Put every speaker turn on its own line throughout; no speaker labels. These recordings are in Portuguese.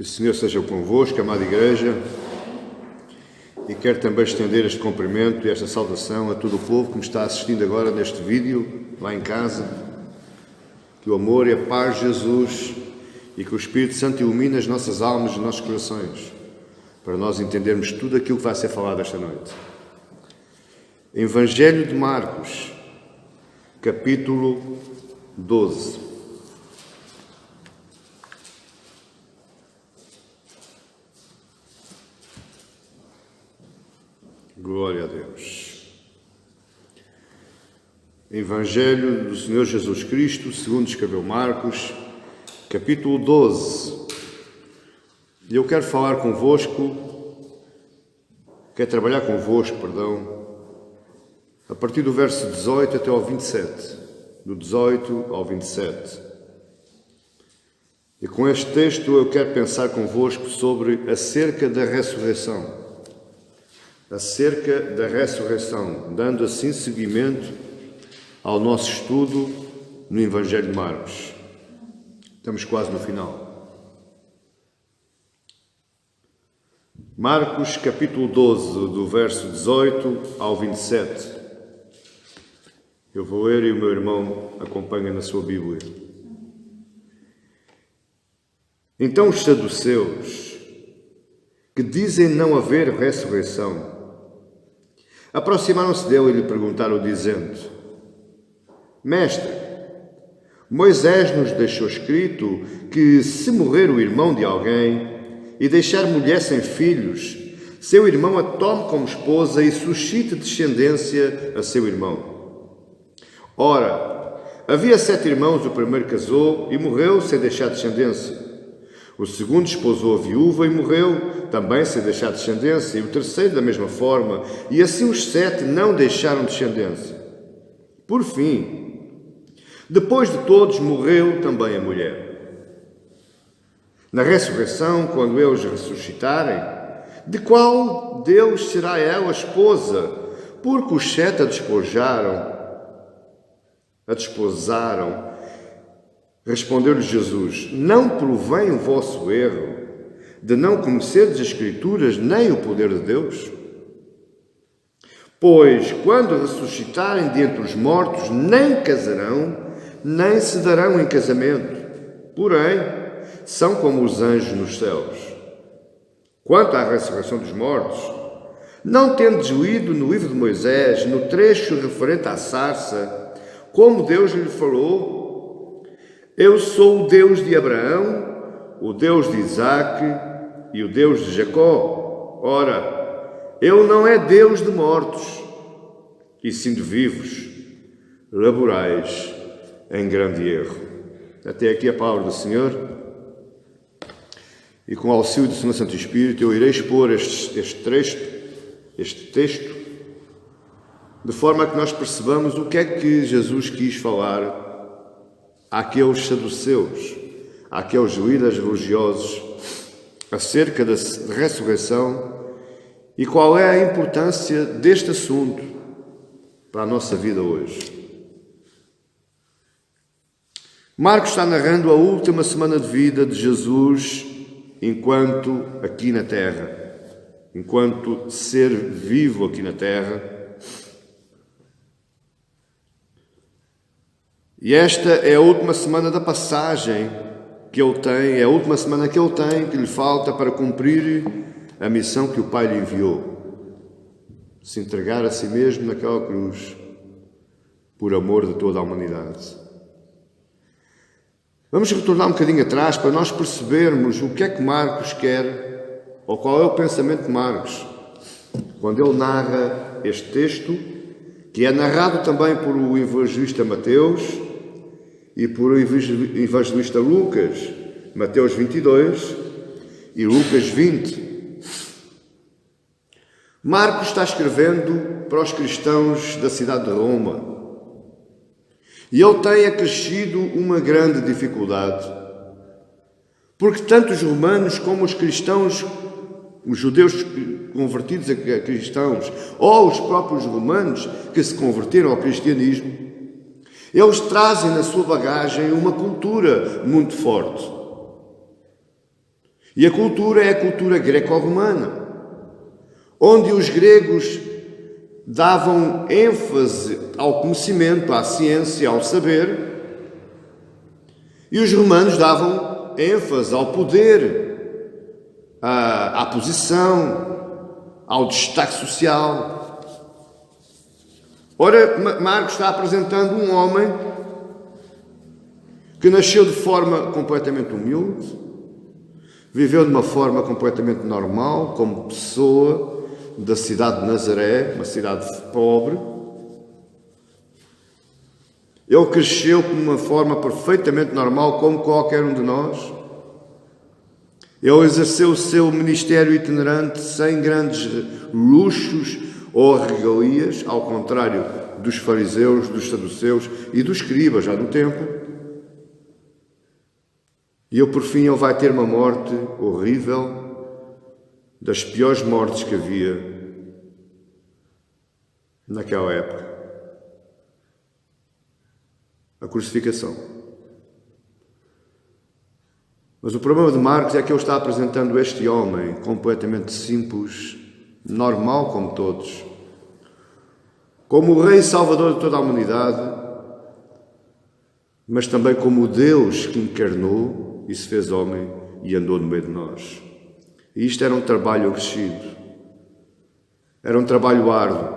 O Senhor seja convosco, amada Igreja, e quero também estender este cumprimento e esta saudação a todo o povo que me está assistindo agora neste vídeo, lá em casa. Que o amor e a paz de Jesus e que o Espírito Santo ilumine as nossas almas e os nossos corações, para nós entendermos tudo aquilo que vai ser falado esta noite. Evangelho de Marcos, capítulo 12. Glória a Deus. Evangelho do Senhor Jesus Cristo, segundo escreveu Marcos, capítulo 12. E eu quero falar convosco, quero trabalhar convosco, a partir do verso 18 até ao 27. Do 18 ao 27. E com este texto eu quero pensar convosco sobre acerca da ressurreição. Acerca da ressurreição, dando assim seguimento ao nosso estudo no Evangelho de Marcos. Estamos quase no final. Marcos, capítulo 12, do verso 18 ao 27. Eu vou ler e o meu irmão acompanha na sua Bíblia. Então os saduceus, que dizem não haver ressurreição, aproximaram-se dele e lhe perguntaram, dizendo: Mestre, Moisés nos deixou escrito que, se morrer o irmão de alguém e deixar mulher sem filhos, seu irmão a tome como esposa e suscite descendência a seu irmão. Ora, havia 7 irmãos, o primeiro casou e morreu sem deixar descendência. O segundo esposou a viúva e morreu, também sem deixar descendência, e o terceiro da mesma forma, e assim os 7 não deixaram descendência. Por fim, depois de todos, morreu também a mulher. Na ressurreição, quando eles ressuscitarem, de qual deles será ela a esposa? Porque os 7 a desposaram. Respondeu-lhe Jesus: Não provém o vosso erro de não conhecerdes as Escrituras nem o poder de Deus? Pois, quando ressuscitarem de entre os mortos, nem casarão, nem se darão em casamento. Porém, são como os anjos nos céus. Quanto à ressurreição dos mortos, não tendes lido no livro de Moisés, no trecho referente à sarça, como Deus lhe falou: Eu sou o Deus de Abraão, o Deus de Isaque e o Deus de Jacó. Ora, Ele não é Deus de mortos, e sim de vivos. Laborais em grande erro. Até aqui a palavra do Senhor. E com o auxílio do Senhor Santo Espírito, eu irei expor este texto, de forma que nós percebamos o que é que Jesus quis falar àqueles saduceus, àqueles líderes religiosos, acerca da ressurreição e qual é a importância deste assunto para a nossa vida hoje. Marcos está narrando a última semana de vida de Jesus enquanto aqui na Terra, enquanto ser vivo aqui na Terra. E esta é a última semana da passagem que ele tem, é a última semana que ele tem, que lhe falta para cumprir a missão que o Pai lhe enviou. Se entregar a si mesmo naquela cruz, por amor de toda a humanidade. Vamos retornar um bocadinho atrás para nós percebermos o que é que Marcos quer, ou qual é o pensamento de Marcos, quando ele narra este texto, que é narrado também por o evangelista Mateus e por o evangelista Lucas, Mateus 22 e Lucas 20. Marcos está escrevendo para os cristãos da cidade de Roma. E ele tem acrescido uma grande dificuldade, porque tanto os romanos como os cristãos, os judeus convertidos a cristãos, ou os próprios romanos que se converteram ao cristianismo, eles trazem na sua bagagem uma cultura muito forte. E a cultura é a cultura greco-romana, onde os gregos davam ênfase ao conhecimento, à ciência, ao saber, e os romanos davam ênfase ao poder, à posição, ao destaque social. Ora, Marcos está apresentando um homem que nasceu de forma completamente humilde, viveu de uma forma completamente normal, como pessoa da cidade de Nazaré, uma cidade pobre. Ele cresceu de uma forma perfeitamente normal, como qualquer um de nós. Ele exerceu o seu ministério itinerante sem grandes luxos ou regalias, ao contrário dos fariseus, dos saduceus e dos escribas já do tempo. E por fim ele vai ter uma morte horrível, das piores mortes que havia naquela época. A crucificação. Mas o problema de Marcos é que ele está apresentando este homem completamente simples, normal como todos, como o Rei Salvador de toda a humanidade, mas também como o Deus que encarnou e se fez homem e andou no meio de nós. E isto era um trabalho acrescido, era um trabalho árduo.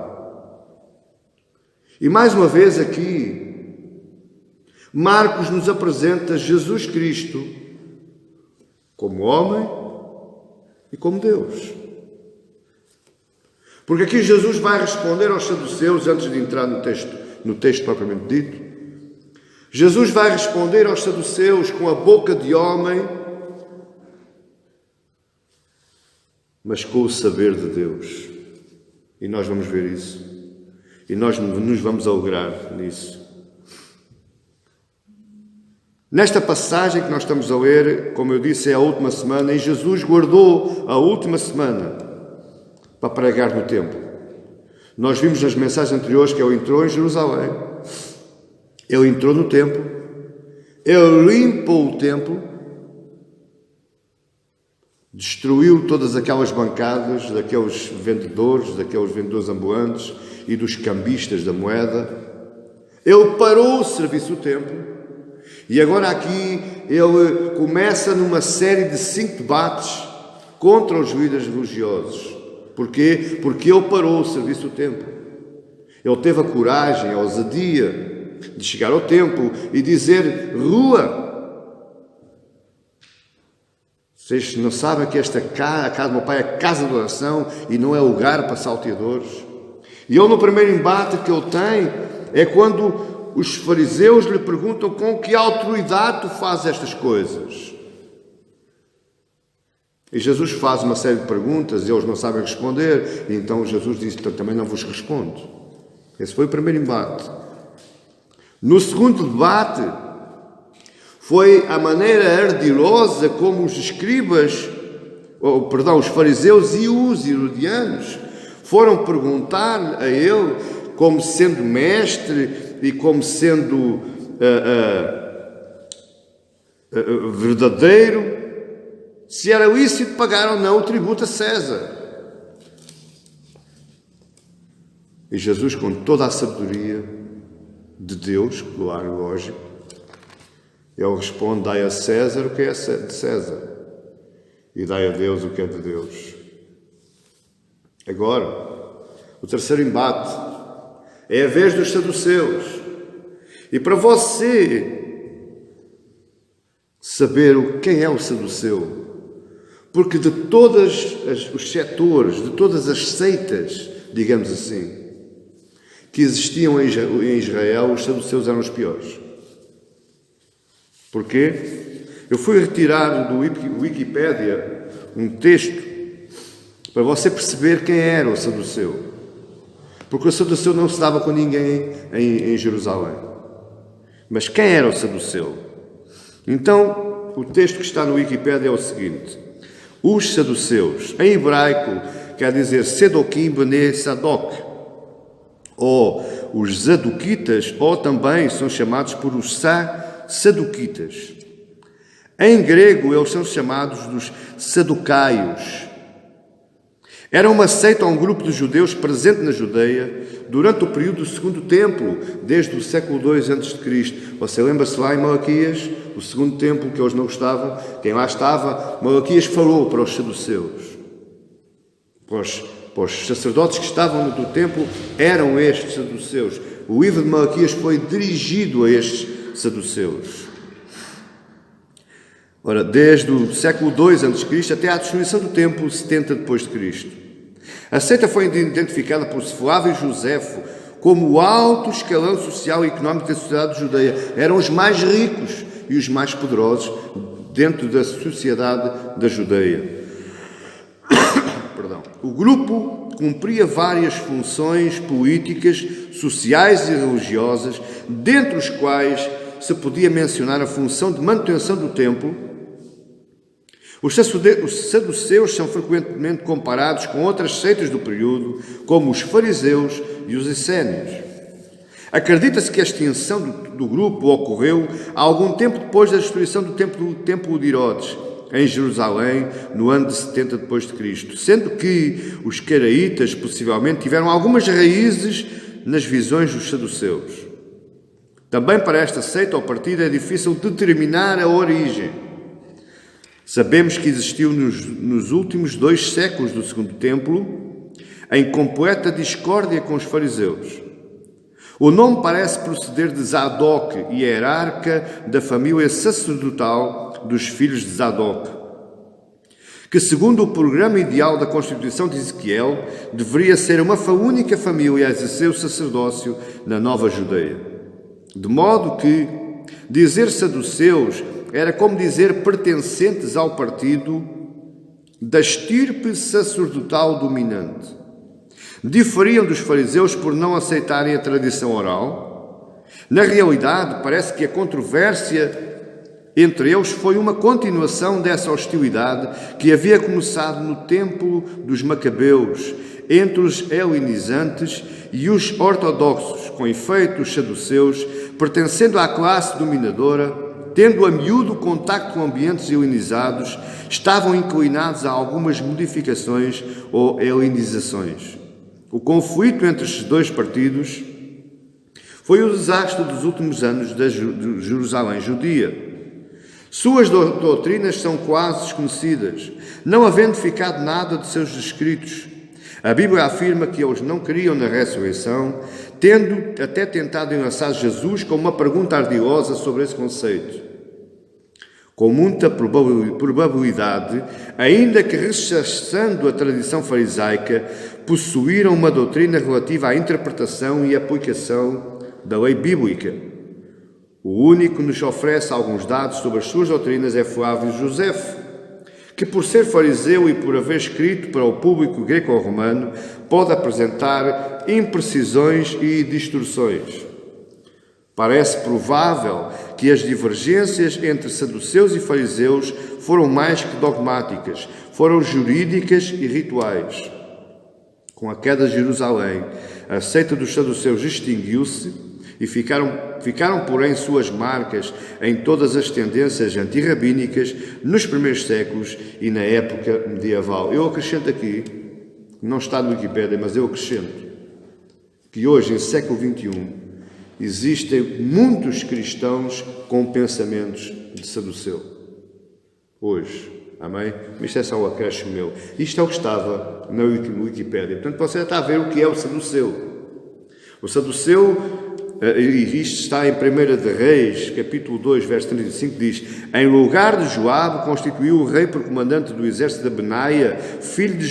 E mais uma vez aqui, Marcos nos apresenta Jesus Cristo como homem e como Deus. Porque aqui Jesus vai responder aos saduceus, antes de entrar no texto propriamente dito. Jesus vai responder aos saduceus com a boca de homem, mas com o saber de Deus. E nós vamos ver isso. E nós nos vamos alegrar nisso. Nesta passagem que nós estamos a ler, como eu disse, é a última semana, e Jesus guardou a última semana para pregar no templo. Nós vimos nas mensagens anteriores que ele entrou em Jerusalém, ele entrou no templo, ele limpou o templo, destruiu todas aquelas bancadas daqueles vendedores ambulantes e dos cambistas da moeda, ele parou o serviço do templo. E agora aqui ele começa numa série de 5 debates contra os líderes religiosos. Porquê? Porque ele parou o serviço do templo. Ele teve a coragem, a ousadia de chegar ao templo e dizer: rua! Vocês não sabem que a casa do meu pai é casa de oração e não é lugar para salteadores? E ele, no primeiro embate que ele tem, é quando os fariseus lhe perguntam: com que autoridade tu fazes estas coisas? E Jesus faz uma série de perguntas e eles não sabem responder. E então Jesus diz: também não vos respondo. Esse foi o primeiro embate. No segundo debate, foi a maneira ardilosa como os escribas, os fariseus e os herodianos foram perguntar a ele, como sendo mestre e como sendo verdadeiro, se era lícito pagar ou não o tributo a César. E Jesus, com toda a sabedoria de Deus, claro, lógico, ele responde: dai a César o que é de César e dai a Deus o que é de Deus. Agora, o terceiro embate é a vez dos saduceus. E para você saber quem é o saduceu, porque de todos os setores, de todas as seitas, digamos assim, que existiam em Israel, os saduceus eram os piores. Porquê? Eu fui retirar do Wikipédia um texto para você perceber quem era o saduceu. Porque o saduceu não se dava com ninguém em Jerusalém. Mas quem era o saduceu? Então, o texto que está no Wikipédia é o seguinte: os saduceus, em hebraico, quer dizer Sedoquim Bene Sadok, ou os Zadoquitas, ou também são chamados por os Saduquitas. Em grego, eles são chamados dos saducaios. Era uma seita ou um grupo de judeus presente na Judeia durante o período do Segundo Templo, desde o século II a.C. Você lembra-se lá em Malaquias, o Segundo Templo, que eles não gostavam? Quem lá estava, Malaquias falou para os saduceus. Para os sacerdotes que estavam no templo, eram estes saduceus. O livro de Malaquias foi dirigido a estes saduceus. Ora, desde o século II a.C. até à destruição do templo 70 d.C. A seita foi identificada por Flávio Josefo como o alto escalão social e económico da sociedade judeia. Eram os mais ricos e os mais poderosos dentro da sociedade da Judeia. Perdão. O grupo cumpria várias funções políticas, sociais e religiosas, dentre os quais se podia mencionar a função de manutenção do templo. Os saduceus são frequentemente comparados com outras seitas do período, como os fariseus e os essênios. Acredita-se que a extinção do grupo ocorreu algum tempo depois da destruição do templo de Herodes, em Jerusalém, no ano de 70 d.C., sendo que os caraítas possivelmente tiveram algumas raízes nas visões dos saduceus. Também para esta seita ou partido é difícil determinar a origem. Sabemos que existiu nos últimos 2 séculos do Segundo Templo, em completa discórdia com os fariseus. O nome parece proceder de Zadok, hierarca da família sacerdotal dos filhos de Zadok, que, segundo o programa ideal da Constituição de Ezequiel, deveria ser uma única família a exercer o sacerdócio na Nova Judeia. De modo que dizer saduceus era como dizer pertencentes ao partido da estirpe sacerdotal dominante. Diferiam dos fariseus por não aceitarem a tradição oral. Na realidade, parece que a controvérsia entre eles foi uma continuação dessa hostilidade que havia começado no templo dos Macabeus, entre os helenizantes e os ortodoxos. Com efeito, os saduceus, pertencendo à classe dominadora, tendo a miúdo contacto com ambientes helenizados, estavam inclinados a algumas modificações ou helenizações. O conflito entre estes 2 partidos foi o desastre dos últimos anos de Jerusalém judia. Suas doutrinas são quase desconhecidas, não havendo ficado nada de seus escritos. A Bíblia afirma que eles não criam na ressurreição, tendo até tentado enlaçar Jesus com uma pergunta ardilosa sobre esse conceito. Com muita probabilidade, ainda que rechaçando a tradição farisaica, possuíram uma doutrina relativa à interpretação e aplicação da lei bíblica. O único que nos oferece alguns dados sobre as suas doutrinas é Flávio Josefo, que, por ser fariseu e por haver escrito para o público greco-romano, pode apresentar imprecisões e distorções. Parece provável que as divergências entre saduceus e fariseus foram mais que dogmáticas, foram jurídicas e rituais. Com a queda de Jerusalém, a seita dos saduceus extinguiu-se e ficaram, porém, suas marcas em todas as tendências antirrabínicas nos primeiros séculos e na época medieval. Eu acrescento aqui, não está no Wikipédia, mas eu acrescento, que hoje, em século XXI, existem muitos cristãos com pensamentos de saduceu. Hoje. Amém? Isto é só um acréscimo meu. Isto é o que estava no Wikipédia. Portanto, você está a ver o que é o saduceu. O saduceu, e isto está em 1 de Reis, capítulo 2, verso 35, diz: em lugar de Joabe, constituiu o rei por comandante do exército de Benaia, filho de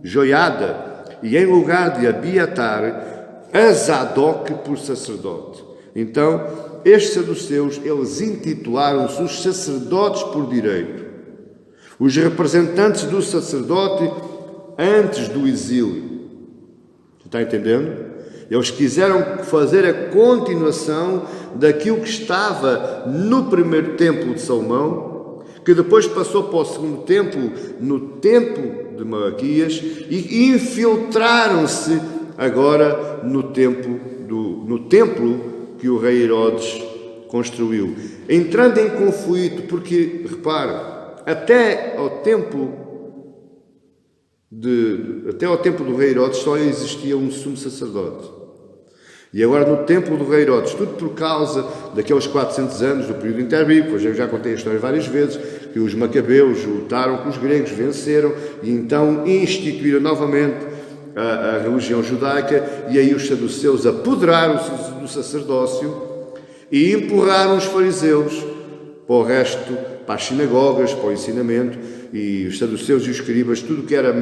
Joiada, e em lugar de Abiatar, a Zadok por sacerdote. Então, estes saduceus, eles intitularam-se os sacerdotes por direito, os representantes do sacerdote antes do exílio. Está entendendo? Eles quiseram fazer a continuação daquilo que estava no primeiro templo de Salomão, que depois passou para o segundo templo, no templo de Malaquias, e infiltraram-se agora no templo que o rei Herodes construiu, entrando em conflito, porque, repare, até ao tempo do rei Herodes só existia um sumo sacerdote. E agora no tempo do rei Herodes, tudo por causa daqueles 400 anos do período interbíblico, pois eu já contei a história várias vezes, que os macabeus lutaram com os gregos, venceram e então instituíram novamente a religião judaica, e aí os saduceus apoderaram-se do sacerdócio e empurraram os fariseus para o resto, para as sinagogas, para o ensinamento, e os saduceus e os escribas, tudo que era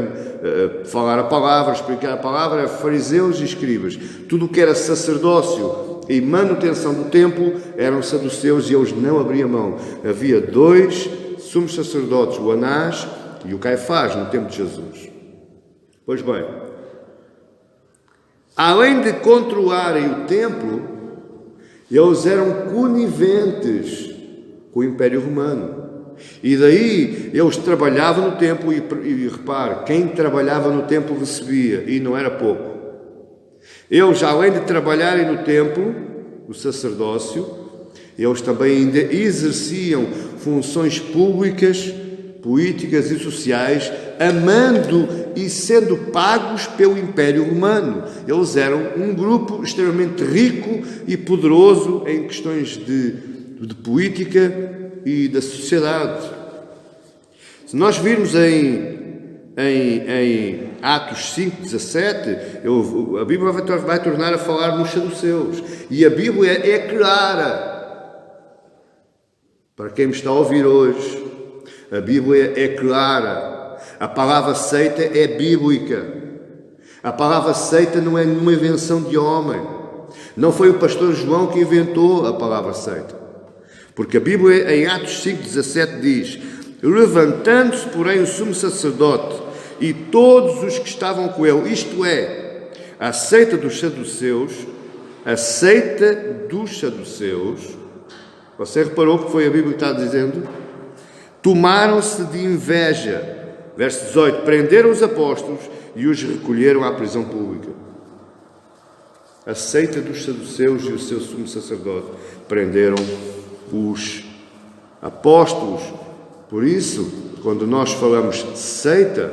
falar a palavra, explicar a palavra, era fariseus e escribas. Tudo que era sacerdócio e manutenção do templo eram saduceus, e eles não abriam mão. Havia 2 sumos sacerdotes, o Anás e o Caifás, no tempo de Jesus. Pois bem, além de controlarem o templo, eles eram coniventes com o Império Romano. E daí eles trabalhavam no templo e repare, quem trabalhava no templo recebia, e não era pouco. Eles, além de trabalharem no templo, o sacerdócio, eles também ainda exerciam funções públicas, políticas e sociais, amando e sendo pagos pelo Império Romano. Eles eram um grupo extremamente rico e poderoso em questões de política e da sociedade. Se nós virmos em Atos 5:17, a Bíblia vai tornar a falar nos saduceus, e a Bíblia é clara. Para quem me está a ouvir hoje, a Bíblia é clara. A palavra seita é bíblica. A palavra seita não é nenhuma invenção de homem. Não foi o pastor João que inventou a palavra seita. Porque a Bíblia, em Atos 5:17, diz: levantando-se, porém, o sumo sacerdote e todos os que estavam com ele, isto é, a seita dos saduceus, você reparou o que foi a Bíblia que está dizendo? Tomaram-se de inveja. Verso 18, prenderam os apóstolos e os recolheram à prisão pública. A seita dos saduceus e o seu sumo sacerdote prenderam os apóstolos. Por isso, quando nós falamos de seita,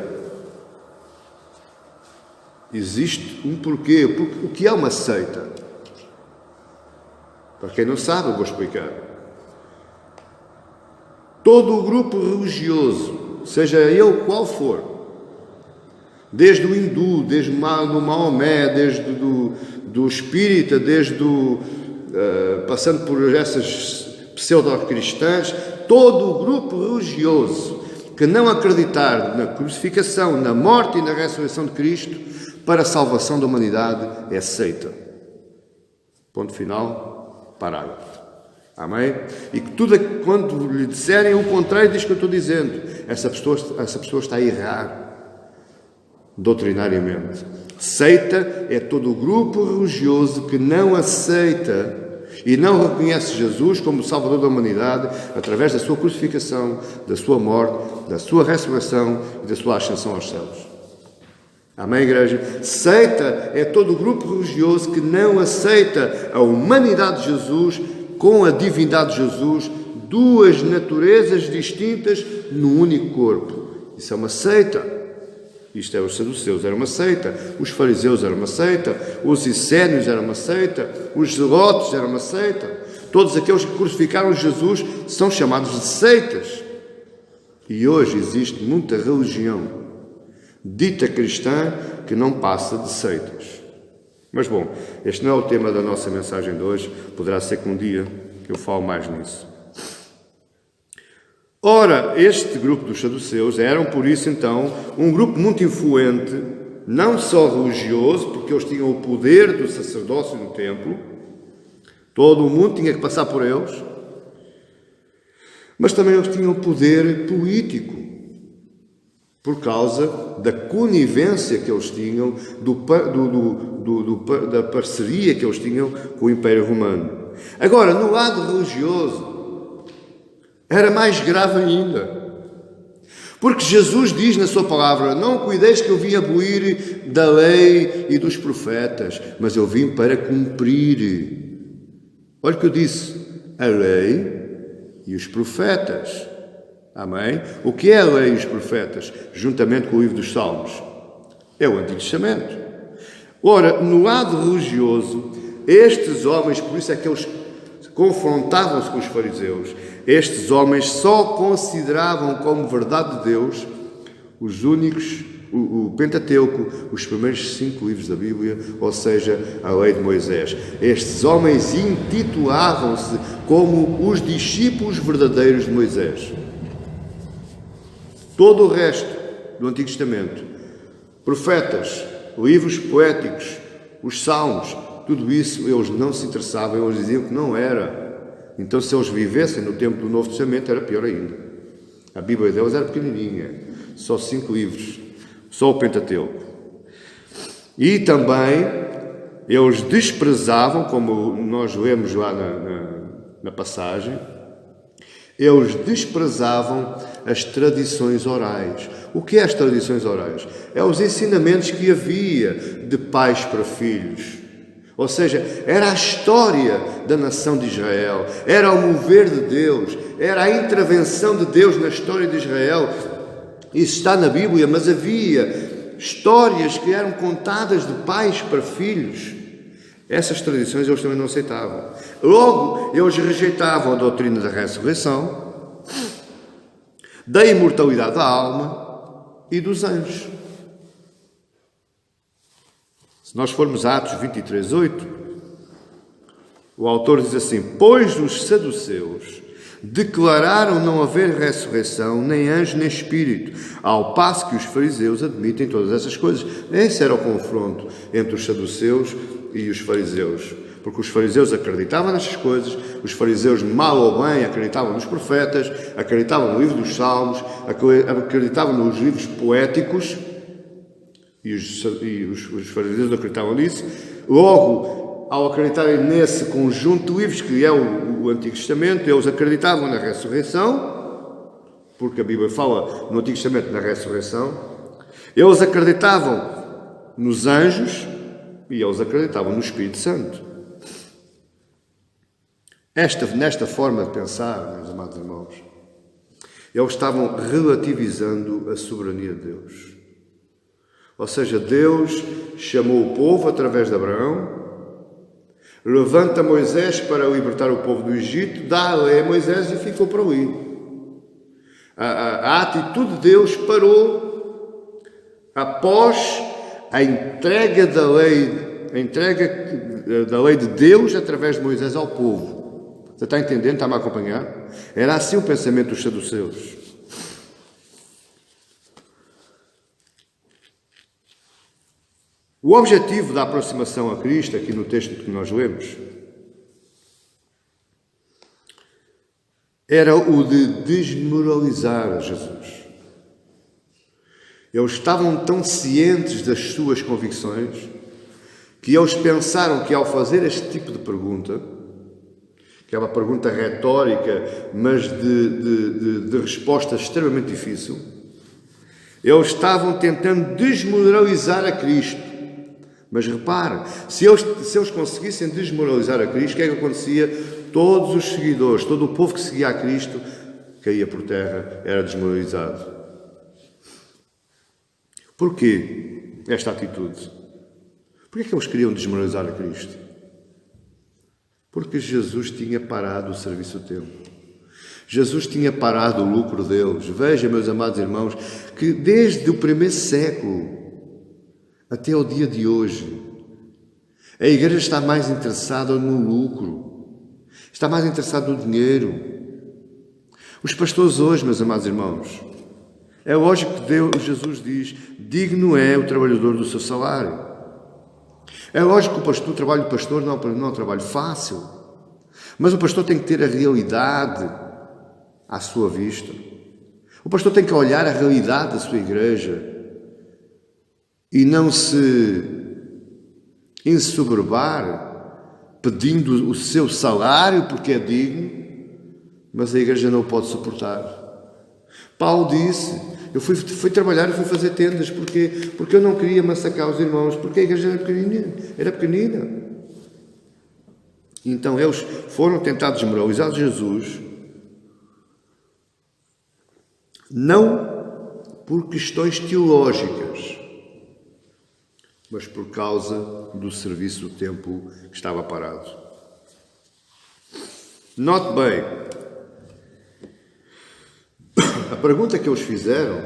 existe um porquê. O que é uma seita? Para quem não sabe, eu vou explicar. Todo o grupo religioso, seja ele qual for, desde o hindu, desde o Maomé, desde do espírita, passando por essas pseudo-cristãs, todo o grupo religioso que não acreditar na crucificação, na morte e na ressurreição de Cristo para a salvação da humanidade é seita. Ponto final, parágrafo. Amém? E que tudo, quando lhe disserem o contrário diz que eu estou dizendo, essa pessoa está a errar doutrinariamente. Seita é todo o grupo religioso que não aceita e não reconhece Jesus como Salvador da humanidade através da sua crucificação, da sua morte, da sua ressurreição e da sua ascensão aos céus. Amém, igreja? Seita é todo o grupo religioso que não aceita a humanidade de Jesus com a divindade de Jesus, duas naturezas distintas no único corpo. Isso é uma seita. Isto é, os saduceus eram uma seita, os fariseus eram uma seita, os essênios eram uma seita, os zelotes eram uma seita. Todos aqueles que crucificaram Jesus são chamados de seitas. E hoje existe muita religião dita cristã que não passa de seitas. Mas bom, este não é o tema da nossa mensagem de hoje, poderá ser que um dia eu falo mais nisso. Ora, este grupo dos saduceus eram, por isso, então, um grupo muito influente, não só religioso, porque eles tinham o poder do sacerdócio no templo, todo o mundo tinha que passar por eles, mas também eles tinham o poder político, por causa da conivência que eles tinham, da parceria que eles tinham com o Império Romano. Agora, no lado religioso, era mais grave ainda. Porque Jesus diz na sua palavra: não cuideis que eu vim abolir da lei e dos profetas, mas eu vim para cumprir. Olha o que eu disse a lei e os profetas. Amém? O que é a lei e os profetas? Juntamente com o livro dos Salmos. É o Antigo Testamento. Ora, no lado religioso, estes homens, por isso é que eles confrontavam-se com os fariseus, estes homens só consideravam como verdade de Deus os únicos, o Pentateuco, os primeiros 5 livros da Bíblia, ou seja, a lei de Moisés. Estes homens intitulavam-se como os discípulos verdadeiros de Moisés. Todo o resto do Antigo Testamento, profetas, livros poéticos, os salmos, tudo isso eles não se interessavam, eles diziam que não era. Então, se eles vivessem no tempo do Novo Testamento, era pior ainda. A Bíblia deles era pequenininha, só 5 livros, só o Pentateuco. E também eles desprezavam, como nós lemos lá na passagem, eles desprezavam as tradições orais. O que é as tradições orais? É os ensinamentos que havia de pais para filhos. Ou seja, era a história da nação de Israel, era o mover de Deus, era a intervenção de Deus na história de Israel. Isso está na Bíblia, mas havia histórias que eram contadas de pais para filhos. Essas tradições eles também não aceitavam. Logo, eles rejeitavam a doutrina da ressurreição, da imortalidade da alma e dos anjos. Se nós formos a Atos 23:8, o autor diz assim: pois os saduceus declararam não haver ressurreição, nem anjo, nem espírito, ao passo que os fariseus admitem todas essas coisas. Esse era o confronto entre os saduceus e os fariseus, porque os fariseus acreditavam nestas coisas, os fariseus, mal ou bem, acreditavam nos profetas, acreditavam no livro dos Salmos, acreditavam nos livros poéticos, e os fariseus acreditavam nisso. Logo, ao acreditarem nesse conjunto de livros que é o Antigo Testamento, eles acreditavam na ressurreição, porque a Bíblia fala no Antigo Testamento na ressurreição. Eles acreditavam nos anjos e eles acreditavam no Espírito Santo. Nesta forma de pensar, meus amados irmãos, eles estavam relativizando a soberania de Deus. Ou seja, Deus chamou o povo através de Abraão, levanta Moisés para libertar o povo do Egito, dá a lei a Moisés e ficou por ali. A atitude de Deus parou após a entrega da lei de Deus através de Moisés ao povo. Você está entendendo? Está-me a acompanhar? Era assim o pensamento dos saduceus. O objetivo da aproximação a Cristo, aqui no texto que nós lemos, era o de desmoralizar Jesus. Eles estavam tão cientes das suas convicções que eles pensaram que ao fazer este tipo de pergunta, que é uma pergunta retórica, mas de resposta extremamente difícil, eles estavam tentando desmoralizar a Cristo. Mas repare, se eles conseguissem desmoralizar a Cristo, o que é que acontecia? Todos os seguidores, todo o povo que seguia a Cristo, caía por terra, era desmoralizado. Porquê esta atitude? Porquê é que eles queriam desmoralizar a Cristo? Porque Jesus tinha parado o serviço do templo. Jesus tinha parado o lucro deles. Veja, meus amados irmãos, que desde o primeiro século até o dia de hoje, a igreja está mais interessada no lucro, está mais interessada no dinheiro. Os pastores hoje, meus amados irmãos, é lógico que Jesus diz: digno é o trabalhador do seu salário. É lógico que o trabalho do pastor não é um trabalho fácil, mas o pastor tem que ter a realidade à sua vista. O pastor tem que olhar a realidade da sua igreja e não se ensoberbar pedindo o seu salário porque é digno, mas a igreja não o pode suportar. Paulo disse: eu fui trabalhar e fui fazer tendas porque eu não queria massacrar os irmãos, porque a igreja era pequenina. Então eles foram tentar desmoralizar Jesus, não por questões teológicas, mas por causa do serviço do templo que estava parado. Note bem, a pergunta que eles fizeram,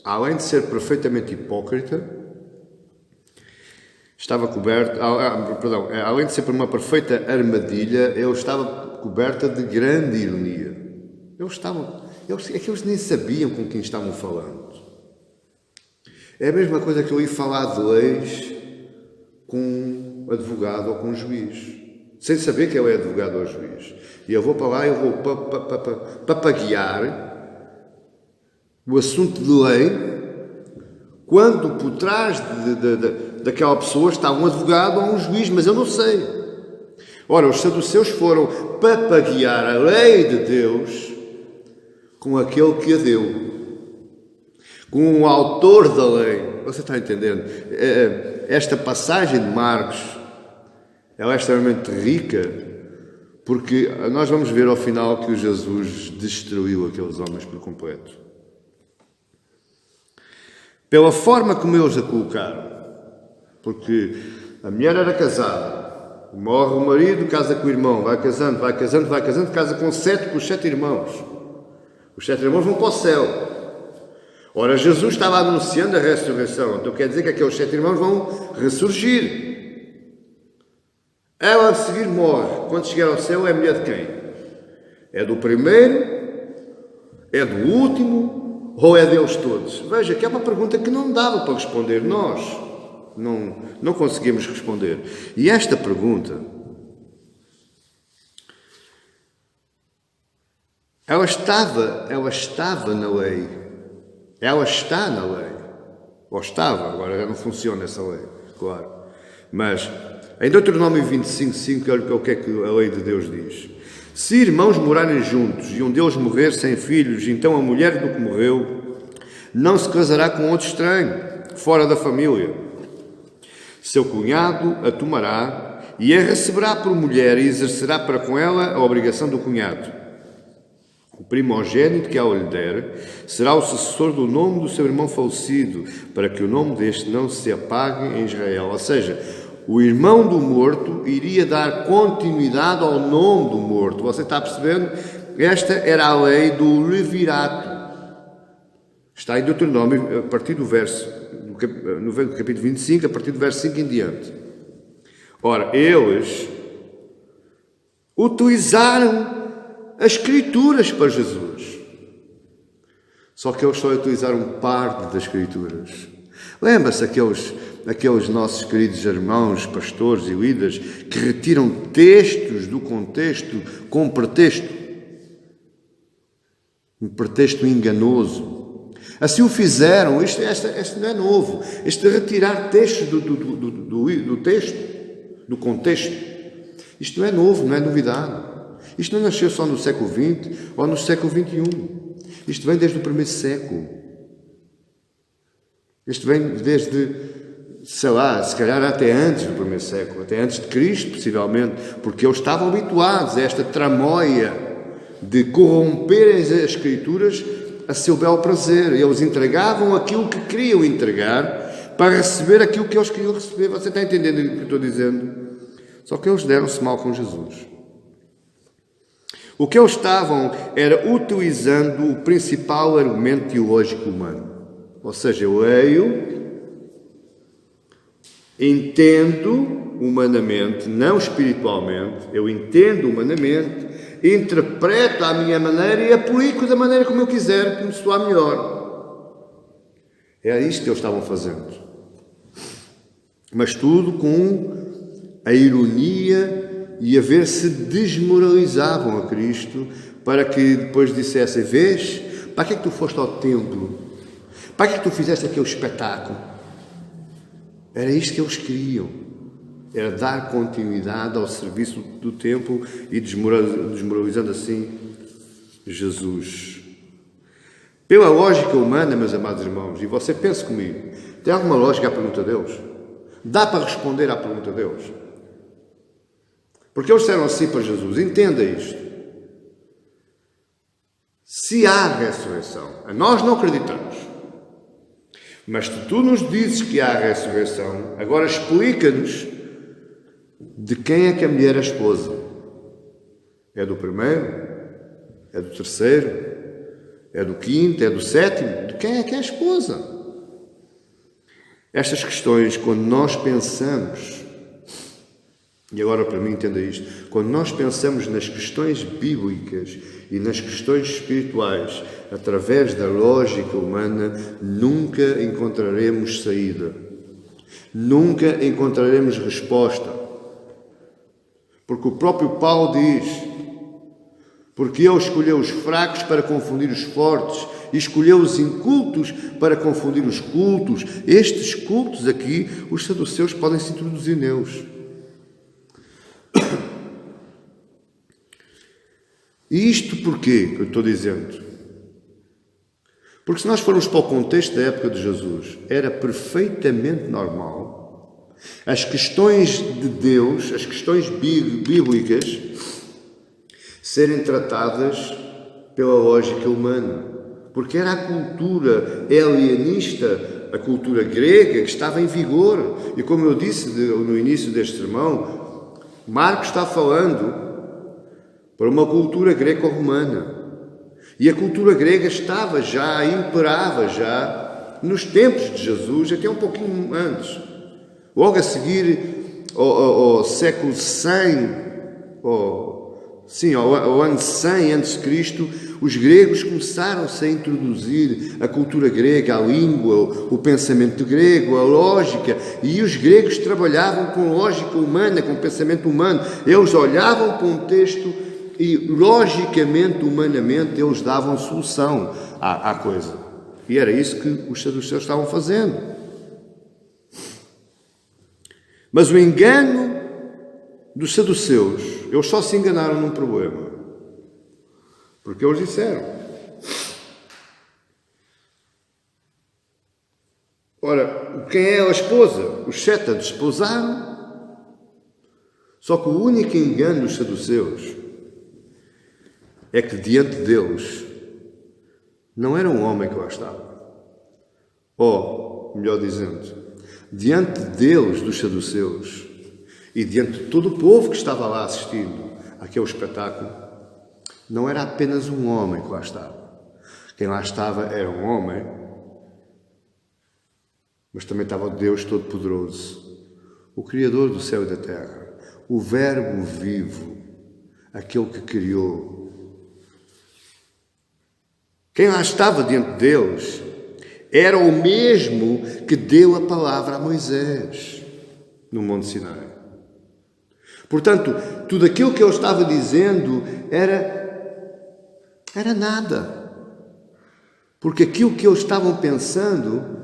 além de ser perfeitamente hipócrita, estava coberta, além de ser por uma perfeita armadilha, ele estava coberta de grande ironia. Eles nem sabiam com quem estavam falando. É a mesma coisa que eu ir falar de leis com um advogado ou com um juiz, sem saber que ele é advogado ou juiz. E eu vou para lá e eu vou papaguear o assunto de lei, quando por trás daquela pessoa está um advogado ou um juiz, mas eu não sei. Ora, os saduceus foram papaguear a lei de Deus com aquele que a deu, com o autor da lei. Você está entendendo? Esta passagem de Marcos, ela é extremamente rica, porque nós vamos ver ao final que o Jesus destruiu aqueles homens por completo. Pela forma como eles a colocaram, porque a mulher era casada, morre o marido, casa com o irmão, vai casando, casa com os 7 irmãos. Os 7 irmãos vão para o céu. Ora, Jesus estava anunciando a ressurreição, então quer dizer que aqueles 7 irmãos vão ressurgir. Ela a seguir morre. Quando chegar ao céu é mulher de quem? É do primeiro? É do último? Ou é deles todos? Veja que é uma pergunta que não dava para responder nós. Não conseguimos responder. E esta pergunta, ela estava na lei. Ela está na lei. Ou estava, agora já não funciona essa lei, claro. Mas em Deuteronômio 25:5, olha o que é que a lei de Deus diz. Se irmãos morarem juntos e um deles morrer sem filhos, então a mulher do que morreu não se casará com outro estranho, fora da família. Seu cunhado a tomará e a receberá por mulher e exercerá para com ela a obrigação do cunhado. O primogênito que ela lhe der será o sucessor do nome do seu irmão falecido, para que o nome deste não se apague em Israel. Ou seja, o irmão do morto iria dar continuidade ao nome do morto. Você está percebendo? Esta era a lei do levirato. Está em Deuteronômio, a partir do no capítulo 25, a partir do verso 5 em diante. Ora, eles utilizaram as Escrituras para Jesus. Só que eles só utilizaram parte das Escrituras. Lembra-se aqueles nossos queridos irmãos, pastores e líderes, que retiram textos do contexto com pretexto? Um pretexto enganoso. Assim o fizeram. Isto não é novo. Isto de retirar textos do texto, do contexto. Isto não é novo, não é novidade. Isto não nasceu só no século XX ou no século XXI. Isto vem desde o primeiro século. Isto vem desde, sei lá, se calhar até antes do primeiro século, até antes de Cristo, possivelmente, porque eles estavam habituados a esta tramóia de corromperem as Escrituras a seu belo prazer. Eles entregavam aquilo que queriam entregar para receber aquilo que eles queriam receber. Você está entendendo o que eu estou dizendo? Só que eles deram-se mal com Jesus. O que eles estavam era utilizando o principal argumento teológico humano. Ou seja, eu leio, entendo humanamente, não espiritualmente, eu entendo humanamente, interpreto à minha maneira e aplico da maneira como eu quiser, que me soar melhor. Era isto que eles estavam fazendo. Mas tudo com a ironia e a ver se desmoralizavam a Cristo, para que depois dissessem: vês, para que é que tu foste ao templo? Para que é que tu fizeste aquele espetáculo? Era isto que eles queriam. Era dar continuidade ao serviço do templo e desmoralizando assim Jesus. Pela lógica humana, meus amados irmãos, e você pense comigo, tem alguma lógica à pergunta deles? Dá para responder à pergunta deles? Porque eles disseram assim para Jesus: entenda isto. Se há ressurreição, nós não acreditamos. Mas se tu nos dizes que há ressurreição, agora explica-nos de quem é que a mulher é esposa. É do primeiro? É do terceiro? É do quinto? É do sétimo? De quem é que é a esposa? Estas questões, quando nós pensamos, e agora para mim entenda isto, quando nós pensamos nas questões bíblicas e nas questões espirituais, através da lógica humana, nunca encontraremos saída. Nunca encontraremos resposta. Porque o próprio Paulo diz: porque ele escolheu os fracos para confundir os fortes, e escolheu os incultos para confundir os cultos. Estes cultos aqui, os saduceus podem se introduzir neles. E isto porquê que eu estou dizendo? Porque se nós formos para o contexto da época de Jesus, era perfeitamente normal as questões de Deus, as questões bíblicas, serem tratadas pela lógica humana. Porque era a cultura helenísta, a cultura grega, que estava em vigor. E como eu disse no início deste sermão, Marcos está falando para uma cultura greco-romana. E a cultura grega estava já, imperava já, nos tempos de Jesus, até um pouquinho antes. Logo a seguir, ao século 100, ao ano 100 a.C., os gregos começaram-se a introduzir a cultura grega, a língua, o pensamento grego, a lógica, e os gregos trabalhavam com lógica humana, com pensamento humano. Eles olhavam para um texto e, logicamente, humanamente, eles davam solução à coisa. E era isso que os saduceus estavam fazendo. Mas o engano dos saduceus, eles só se enganaram num problema. Porque eles disseram: ora, quem é a esposa? Os 7 a desposaram. Só que o único engano dos saduceus é que diante deles não era um homem que lá estava. Ou, melhor dizendo, diante deles, dos saduceus, e diante de todo o povo que estava lá assistindo àquele espetáculo, não era apenas um homem que lá estava. Quem lá estava era um homem, mas também estava o Deus Todo-Poderoso, o Criador do céu e da terra, o Verbo vivo, aquele que criou. Quem lá estava diante deles era o mesmo que deu a palavra a Moisés no Monte Sinai. Portanto, tudo aquilo que ele estava dizendo era nada. Porque aquilo que eles estavam pensando,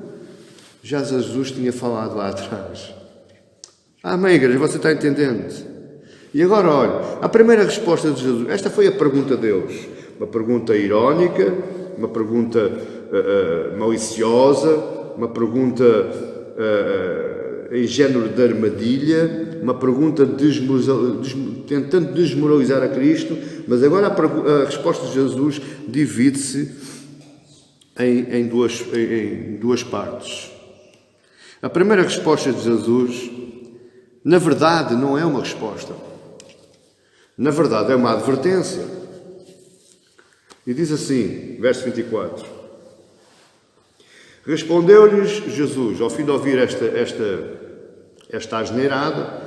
já Jesus tinha falado lá atrás. Amém, igreja, você está entendendo? E agora, olha, a primeira resposta de Jesus, esta foi a pergunta deles. Uma pergunta irónica, uma pergunta maliciosa, uma pergunta em género de armadilha, uma pergunta tentando desmoralizar a Cristo, mas agora a resposta de Jesus divide-se em duas partes. A primeira resposta de Jesus, na verdade, não é uma resposta. Na verdade, é uma advertência. E diz assim, verso 24: respondeu-lhes Jesus, ao fim de ouvir esta asneirada,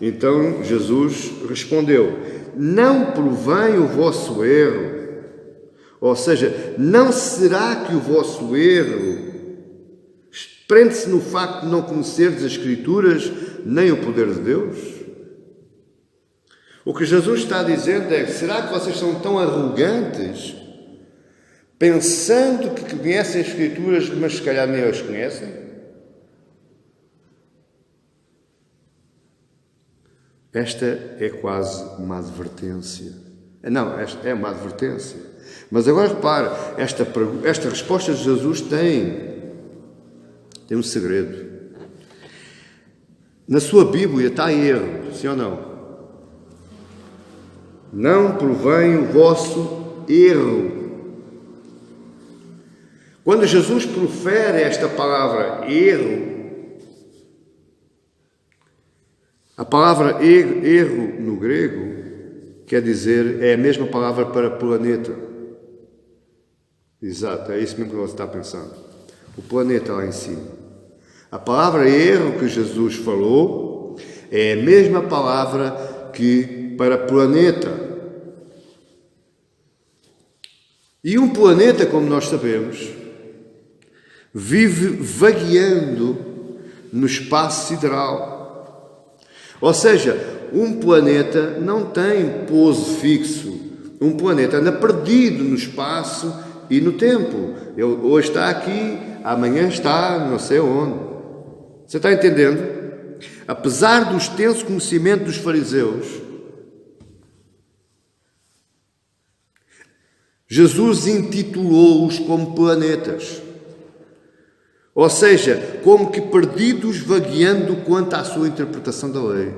então Jesus respondeu: não provém o vosso erro. Ou seja, não será que o vosso erro prende-se no facto de não conhecerdes as Escrituras nem o poder de Deus? O que Jesus está dizendo é: será que vocês são tão arrogantes, pensando que conhecem as Escrituras, mas se calhar nem as conhecem? Esta é quase uma advertência. Não, esta é uma advertência. Mas agora repare, esta resposta de Jesus tem um segredo. Na sua Bíblia está erro, sim ou não? não provém o vosso erro. Quando Jesus profere esta palavra erro, a palavra erro no grego quer dizer, é a mesma palavra para planeta. Exato, é isso mesmo que você está pensando. O planeta lá em cima. A palavra erro que Jesus falou é a mesma palavra que para planeta. E um planeta, como nós sabemos, vive vagueando no espaço sideral. Ou seja, um planeta não tem pouso fixo. Um planeta anda perdido no espaço e no tempo. Ele hoje está aqui, amanhã está não sei onde. Você está entendendo? Apesar do extenso conhecimento dos fariseus, Jesus intitulou-os como planetas. Ou seja, como que perdidos vagueando quanto à sua interpretação da lei.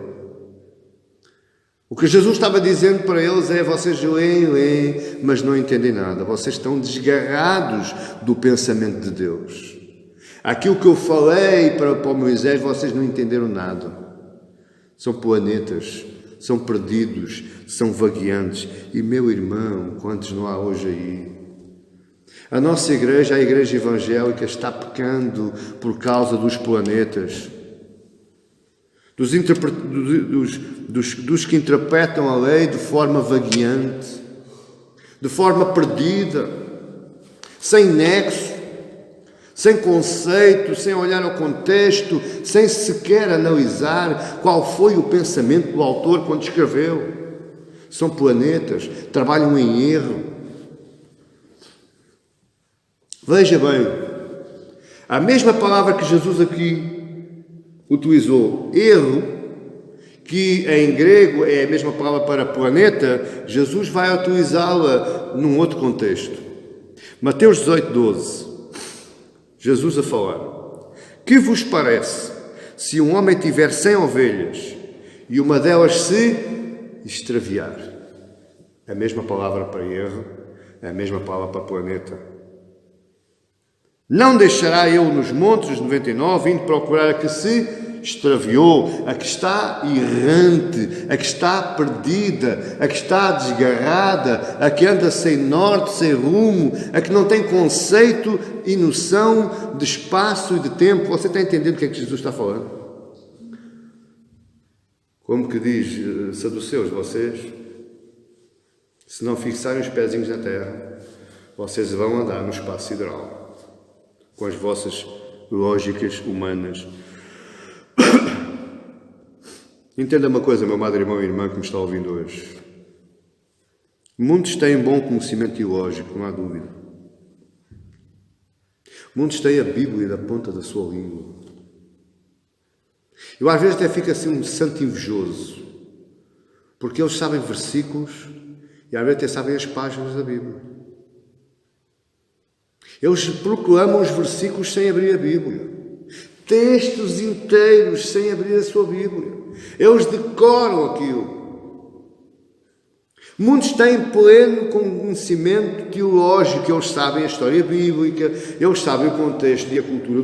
O que Jesus estava dizendo para eles é: vocês leem, mas não entendem nada. Vocês estão desgarrados do pensamento de Deus. Aquilo que eu falei para Moisés, vocês não entenderam nada. São planetas, são perdidos, são vagueantes. E, meu irmão, quantos não há hoje aí? A nossa igreja, a igreja evangélica, está pecando por causa dos planetas. Dos que interpretam a lei de forma vagueante, de forma perdida, sem nexo, sem conceito, sem olhar ao contexto, sem sequer analisar qual foi o pensamento do autor quando escreveu. São planetas, trabalham em erro. Veja bem, a mesma palavra que Jesus aqui utilizou, erro, que em grego é a mesma palavra para planeta, Jesus vai utilizá-la num outro contexto. Mateus 18:12, Jesus a falar: que vos parece se um homem tiver 100 ovelhas e uma delas se extraviar? A mesma palavra para erro, a mesma palavra para planeta. Não deixará ele nos montes os 99, indo procurar a que se extraviou, a que está errante, a que está perdida, a que está desgarrada, a que anda sem norte, sem rumo, a que não tem conceito e noção de espaço e de tempo. Você está entendendo o que é que Jesus está falando? Como que diz Saduceus, vocês, se não fixarem os pezinhos na terra, vocês vão andar no espaço sideral, com as vossas lógicas humanas. Entenda uma coisa, meu amado irmão e irmã que me está ouvindo hoje. Muitos têm bom conhecimento teológico, não há dúvida. Muitos têm a Bíblia da ponta da sua língua. Eu às vezes até fico assim um santo invejoso, porque eles sabem versículos e às vezes até sabem as páginas da Bíblia. Eles proclamam os versículos sem abrir a Bíblia. Textos inteiros sem abrir a sua Bíblia. Eles decoram aquilo. Muitos têm pleno conhecimento teológico. Eles sabem a história bíblica, eles sabem o contexto e a cultura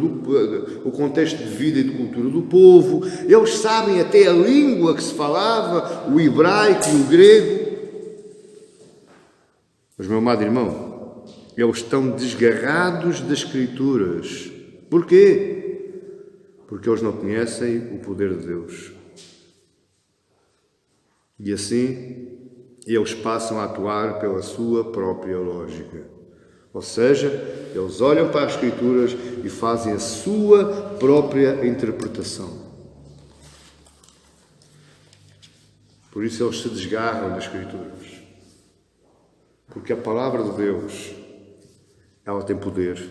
o contexto de vida e de cultura do povo. Eles sabem até a língua que se falava, o hebraico e o grego. Mas, meu amado irmão, eles estão desgarrados das Escrituras. Porquê? Porque eles não conhecem o poder de Deus. E assim, eles passam a atuar pela sua própria lógica. Ou seja, eles olham para as Escrituras e fazem a sua própria interpretação. Por isso eles se desgarram das Escrituras. Porque a palavra de Deus, ela tem poder.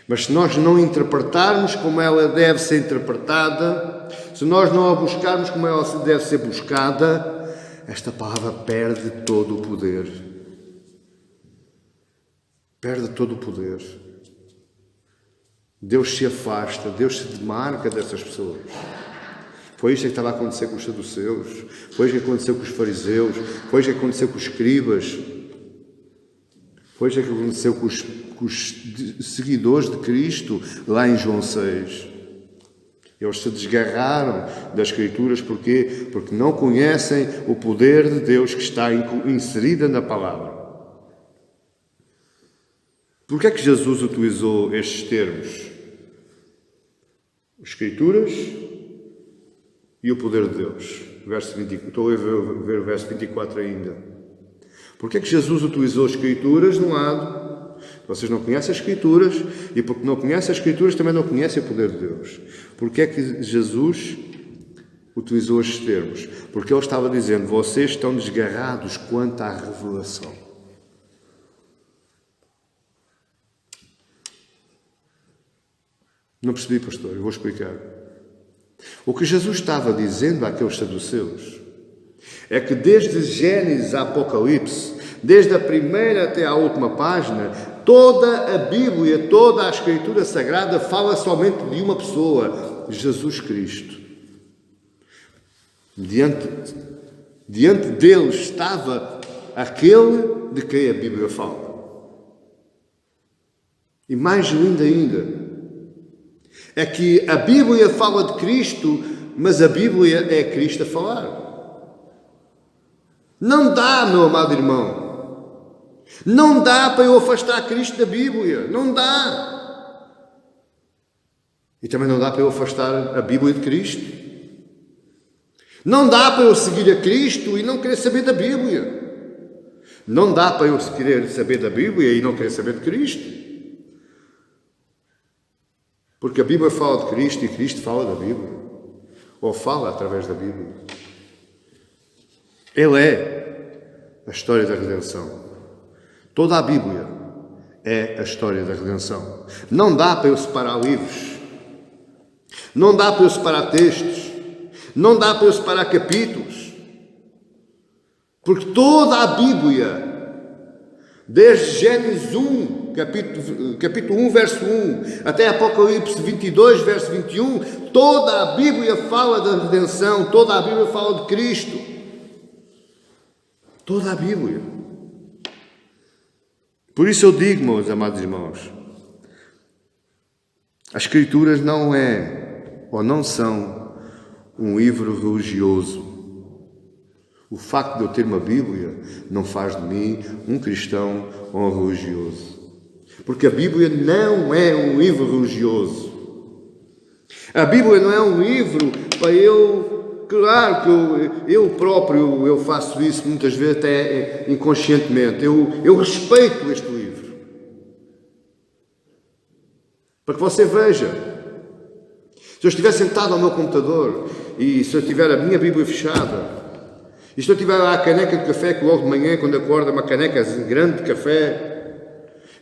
Mas se nós não interpretarmos como ela deve ser interpretada, se nós não a buscarmos como ela deve ser buscada, esta palavra perde todo o poder. Perde todo o poder. Deus se afasta, Deus se demarca dessas pessoas. Foi isto que estava a acontecer com os saduceus, foi isto que aconteceu com os fariseus, foi isto que aconteceu com os escribas, foi isto que aconteceu com os seguidores de Cristo lá em João 6. Eles se desgarraram das Escrituras, porquê? Porque não conhecem o poder de Deus que está inserido na palavra. Por que é que Jesus utilizou estes termos? Escrituras e o poder de Deus. Verso 24, estou a ver o verso 24 ainda. Por que é que Jesus utilizou as Escrituras de um lado? Vocês não conhecem as Escrituras, e porque não conhecem as Escrituras também não conhecem o poder de Deus. Por que é que Jesus utilizou estes termos? Porque ele estava dizendo, vocês estão desgarrados quanto à revelação. Não percebi, pastor, eu vou explicar. O que Jesus estava dizendo àqueles saduceus é que desde Gênesis a Apocalipse, desde a primeira até a última página, toda a Bíblia, toda a Escritura Sagrada fala somente de uma pessoa, Jesus Cristo. Diante dele estava aquele de quem a Bíblia fala. E mais lindo ainda, é que a Bíblia fala de Cristo, mas a Bíblia é Cristo a falar. Não dá, meu amado irmão. Não dá para eu afastar Cristo da Bíblia. Não dá. E também não dá para eu afastar a Bíblia de Cristo. Não dá para eu seguir a Cristo e não querer saber da Bíblia. Não dá para eu querer saber da Bíblia e não querer saber de Cristo. Porque a Bíblia fala de Cristo e Cristo fala da Bíblia. Ou fala através da Bíblia. Ele é a história da redenção. Toda a Bíblia é a história da redenção. Não dá para eu separar livros. Não dá para eu separar textos. Não dá para eu separar capítulos. Porque toda a Bíblia, desde Gênesis 1, capítulo 1, verso 1, até Apocalipse 22, verso 21, toda a Bíblia fala da redenção, toda a Bíblia fala de Cristo. Toda a Bíblia. Por isso eu digo, meus amados irmãos, as Escrituras não é, ou não são, um livro religioso. O facto de eu ter uma Bíblia não faz de mim um cristão ou um religioso. Porque a Bíblia não é um livro religioso. A Bíblia não é um livro para eu... Claro que eu próprio eu faço isso muitas vezes até inconscientemente. Eu respeito este livro. Para que você veja. Se eu estiver sentado ao meu computador e se eu tiver a minha Bíblia fechada, e se eu tiver lá a caneca de café que logo de manhã, quando acordo, uma caneca grande de café,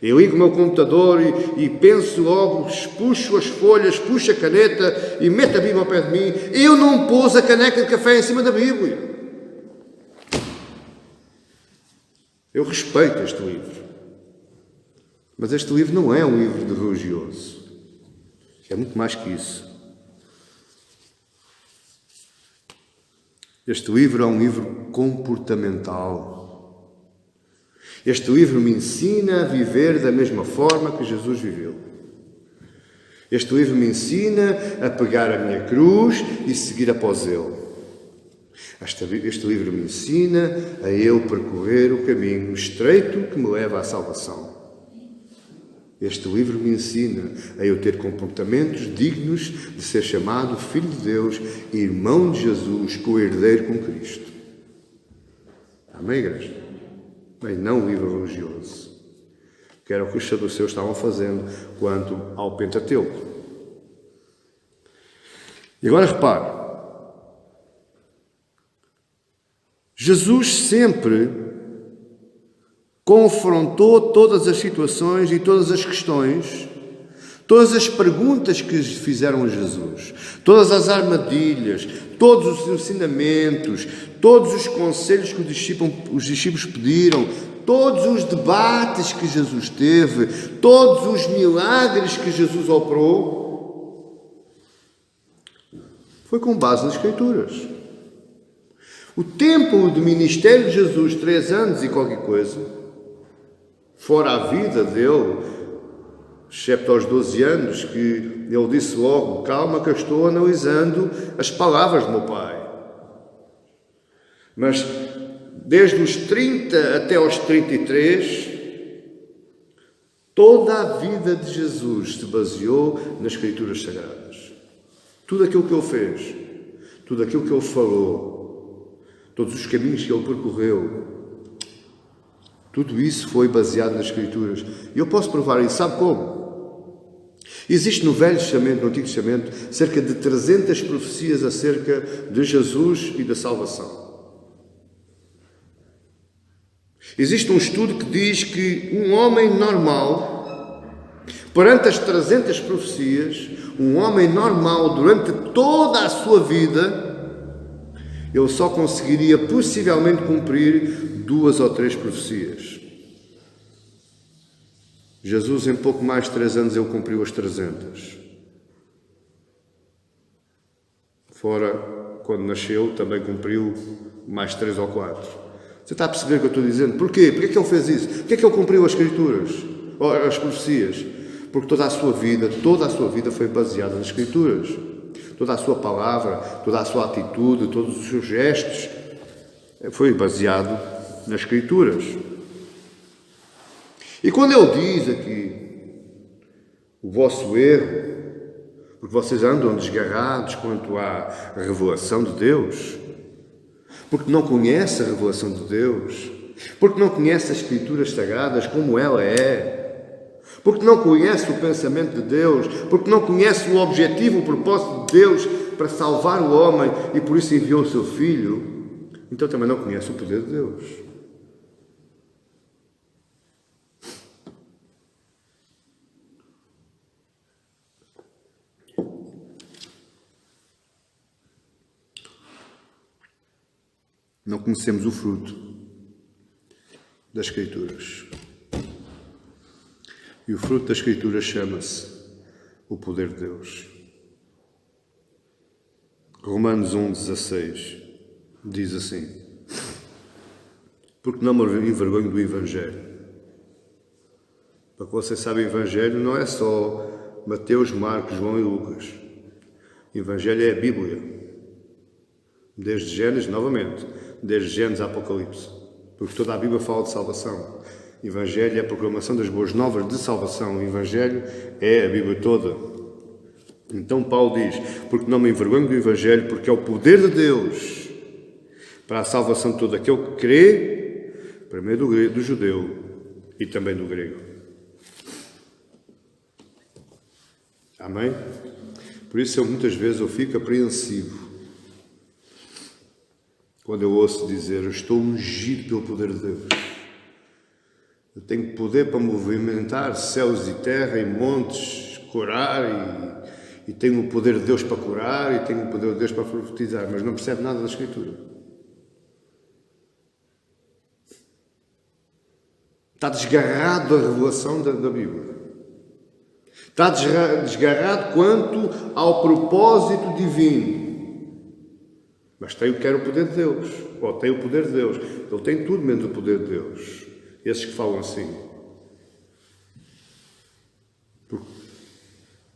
eu ligo o meu computador e penso logo, puxo as folhas, puxo a caneta e meto a Bíblia ao pé de mim. Eu não pus a caneca de café em cima da Bíblia. Eu respeito este livro. Mas este livro não é um livro de religioso. É muito mais que isso. Este livro é um livro comportamental. Este livro me ensina a viver da mesma forma que Jesus viveu. Este livro me ensina a pegar a minha cruz e seguir após Ele. Este livro me ensina a eu percorrer o caminho estreito que me leva à salvação. Este livro me ensina a eu ter comportamentos dignos de ser chamado Filho de Deus, irmão de Jesus, co-herdeiro com Cristo. Amém, igreja? Bem, não um livro religioso, que era o que os saduceus estavam fazendo quanto ao Pentateuco. E agora repare, Jesus sempre confrontou todas as situações e todas as questões, todas as perguntas que fizeram a Jesus, todas as armadilhas, todos os ensinamentos, todos os conselhos que os discípulos pediram, todos os debates que Jesus teve, todos os milagres que Jesus operou, Foi com base nas Escrituras. O tempo de ministério de Jesus, 3 anos e qualquer coisa, fora a vida dele, excepto aos 12 anos, que ele disse logo: calma que eu estou analisando as palavras do meu Pai. Mas desde os 30 até aos 33, toda a vida de Jesus se baseou nas Escrituras Sagradas. Tudo aquilo que ele fez, tudo aquilo que ele falou, todos os caminhos que ele percorreu, tudo isso foi baseado nas Escrituras. E eu posso provar isso. Sabe como? Existe no Velho Testamento, no Antigo Testamento, cerca de 300 profecias acerca de Jesus e da salvação. Existe um estudo que diz que um homem normal, perante as 300 profecias, um homem normal, durante toda a sua vida, ele só conseguiria possivelmente cumprir 2 ou 3 profecias. Jesus, em pouco mais de 3 anos, ele cumpriu as 300. Fora, quando nasceu, também cumpriu mais 3 ou 4. Você está a perceber o que eu estou dizendo? Porquê? Porquê é que ele fez isso? Porquê é que ele cumpriu as Escrituras? Ou as profecias? Porque toda a sua vida foi baseada nas Escrituras. Toda a sua palavra, toda a sua atitude, todos os seus gestos, foi baseado nas Escrituras. E quando ele diz aqui o vosso erro, porque vocês andam desgarrados quanto à revelação de Deus, porque não conhece a revelação de Deus, porque não conhece as Escrituras Sagradas como ela é, porque não conhece o pensamento de Deus, porque não conhece o objetivo, o propósito de Deus para salvar o homem e por isso enviou o seu Filho, então também não conhece o poder de Deus. Não conhecemos o fruto das Escrituras. E o fruto das Escrituras chama-se o poder de Deus. Romanos 1,16 diz assim: porque não me envergonho do Evangelho. Para que você saiba, o Evangelho não é só Mateus, Marcos, João e Lucas. O Evangelho é a Bíblia. Desde Gênesis, novamente, desde Gênesis a Apocalipse. Porque toda a Bíblia fala de salvação. O Evangelho é a proclamação das boas novas de salvação. O Evangelho é a Bíblia toda. Então Paulo diz: porque não me envergonho do Evangelho, porque é o poder de Deus para a salvação de todo aquele que crê, primeiro do judeu e também do grego. Amém? Por isso muitas vezes eu fico apreensivo quando eu ouço dizer: eu estou ungido pelo poder de Deus. Eu tenho poder para movimentar céus e terra e montes, curar, e tenho o poder de Deus para curar, e tenho o poder de Deus para profetizar, mas não percebe nada da Escritura. Está desgarrado da revelação da Bíblia. Está desgarrado quanto ao propósito divino. Mas quer o poder de Deus, ou tem o poder de Deus. Ele tem tudo menos o poder de Deus. Esses que falam assim.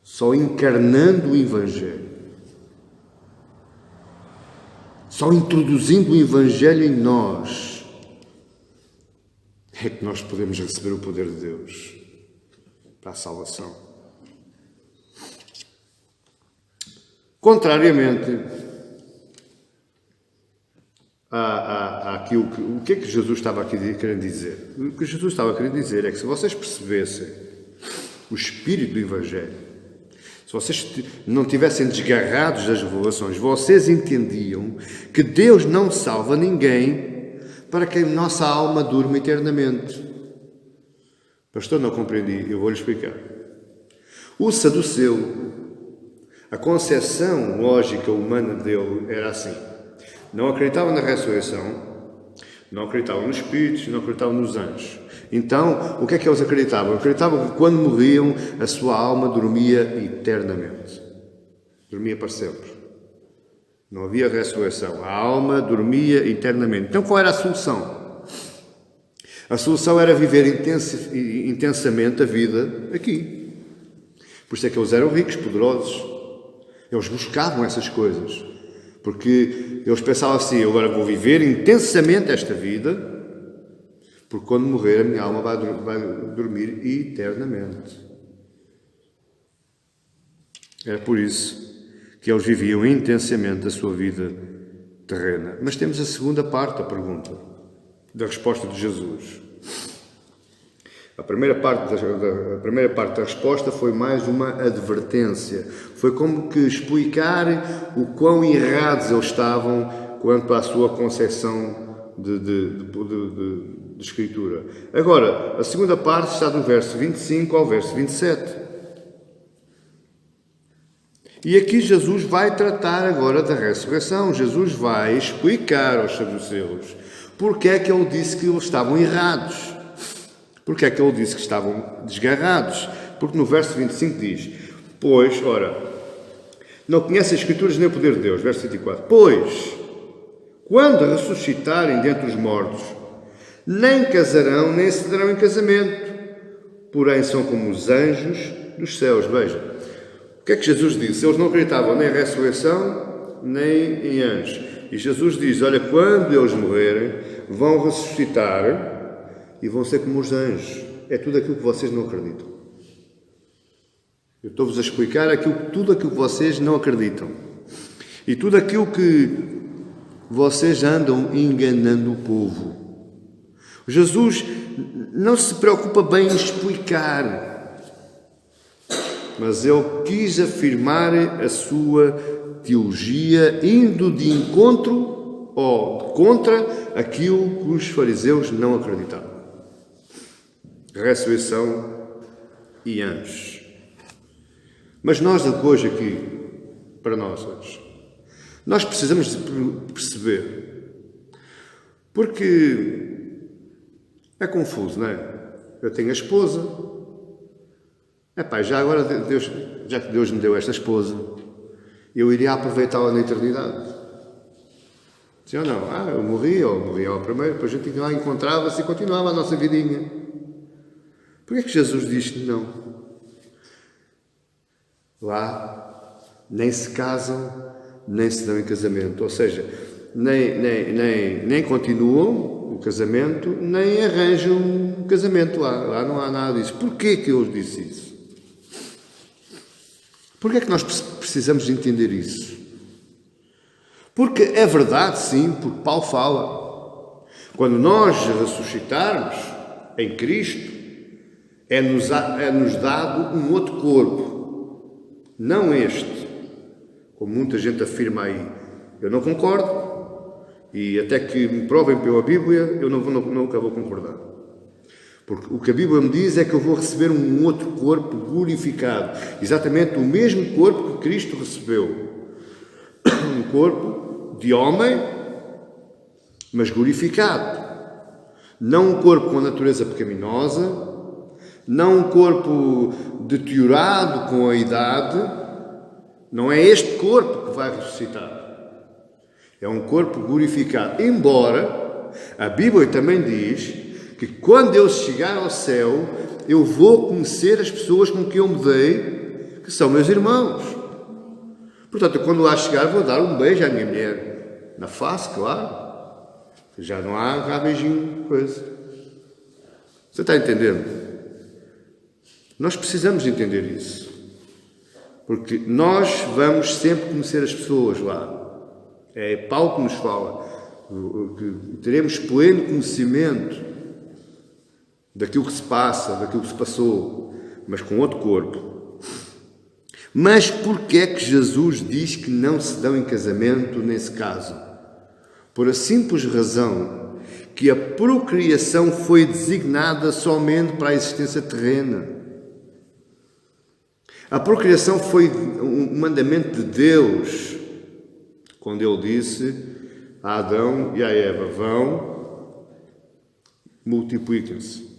Só encarnando o Evangelho, só introduzindo o Evangelho em nós, é que nós podemos receber o poder de Deus para a salvação. Contrariamente o que é que Jesus estava aqui querendo dizer? O que Jesus estava querendo dizer é que se vocês percebessem o espírito do Evangelho, se vocês não tivessem desgarrados das revelações, vocês entendiam que Deus não salva ninguém para que a nossa alma durma eternamente. Pastor, não compreendi, eu vou-lhe explicar. O saduceu, a concepção lógica humana dele era assim: não acreditava na ressurreição, não acreditavam nos espíritos, não acreditavam nos anjos. Então, o que é que eles acreditavam? Acreditavam que quando morriam, a sua alma dormia eternamente. Dormia para sempre. Não havia ressurreição. A alma dormia eternamente. Então qual era a solução? A solução era viver intensamente a vida aqui. Por isso é que eles eram ricos, poderosos. Eles buscavam essas coisas. Porque eles pensavam assim, eu agora vou viver intensamente esta vida, porque quando morrer a minha alma vai dormir eternamente. Era por isso que eles viviam intensamente a sua vida terrena. Mas temos a segunda parte da pergunta, da resposta de Jesus. A primeira parte da resposta foi mais uma advertência. Foi como que explicar o quão errados eles estavam quanto à sua concepção de Escritura. Agora, a segunda parte está do verso 25 ao verso 27. E aqui Jesus vai tratar agora da ressurreição. Jesus vai explicar aos saduceus porque é que ele disse que eles estavam errados. Porque é que ele disse que estavam desgarrados? Porque no verso 25 diz, pois, ora, não conhece as Escrituras nem o poder de Deus. Verso 24, pois, quando ressuscitarem dentre os mortos, nem casarão, nem se darão em casamento, porém são como os anjos dos céus. Veja, o que é que Jesus disse? Eles não acreditavam nem em ressurreição, nem em anjos. E Jesus diz, olha, quando eles morrerem, vão ressuscitar e vão ser como os anjos. É tudo aquilo que vocês não acreditam. Eu estou-vos a explicar tudo aquilo que vocês não acreditam. E tudo aquilo que vocês andam enganando o povo. Jesus não se preocupa bem em explicar, mas ele quis afirmar a sua teologia indo de encontro ou contra aquilo que os fariseus não acreditavam. Ressurreição e anjos. Mas nós hoje aqui, para nós hoje, nós precisamos de perceber, porque é confuso, não é? Eu tenho a esposa, já agora já que Deus me deu esta esposa, eu iria aproveitá-la na eternidade. Sim ou não? Eu morria ao primeiro, depois a gente lá encontrava-se e continuava a nossa vidinha. Por que é que Jesus diz que não? Lá nem se casam, nem se dão em casamento. Ou seja, nem continuam o casamento, nem arranjam um casamento lá. Lá não há nada disso. Porquê que ele disse isso? Porquê é que nós precisamos de entender isso? Porque é verdade, sim, porque Paulo fala. Quando nós ressuscitarmos em Cristo, é-nos dado um outro corpo, não este, como muita gente afirma aí. Eu não concordo, e até que me provem pela Bíblia, eu nunca vou concordar. Porque o que a Bíblia me diz é que eu vou receber um outro corpo glorificado, exatamente o mesmo corpo que Cristo recebeu. Um corpo de homem, mas glorificado. Não um corpo com a natureza pecaminosa, não um corpo deteriorado com a idade. Não é este corpo que vai ressuscitar. É um corpo glorificado. Embora a Bíblia também diz que quando eu chegar ao céu, eu vou conhecer as pessoas com quem eu me dei, que são meus irmãos. Portanto, quando lá chegar, vou dar um beijo à minha mulher. Na face, claro. Já não há beijinho, coisa. Você está entendendo? Nós precisamos entender isso. Porque nós vamos sempre conhecer as pessoas lá. É Paulo que nos fala. Que teremos pleno conhecimento daquilo que se passa, daquilo que se passou, mas com outro corpo. Mas porquê é que Jesus diz que não se dão em casamento nesse caso? Por a simples razão que a procriação foi designada somente para a existência terrena. A procriação foi um mandamento de Deus, quando Ele disse a Adão e a Eva, vão, multipliquem-se.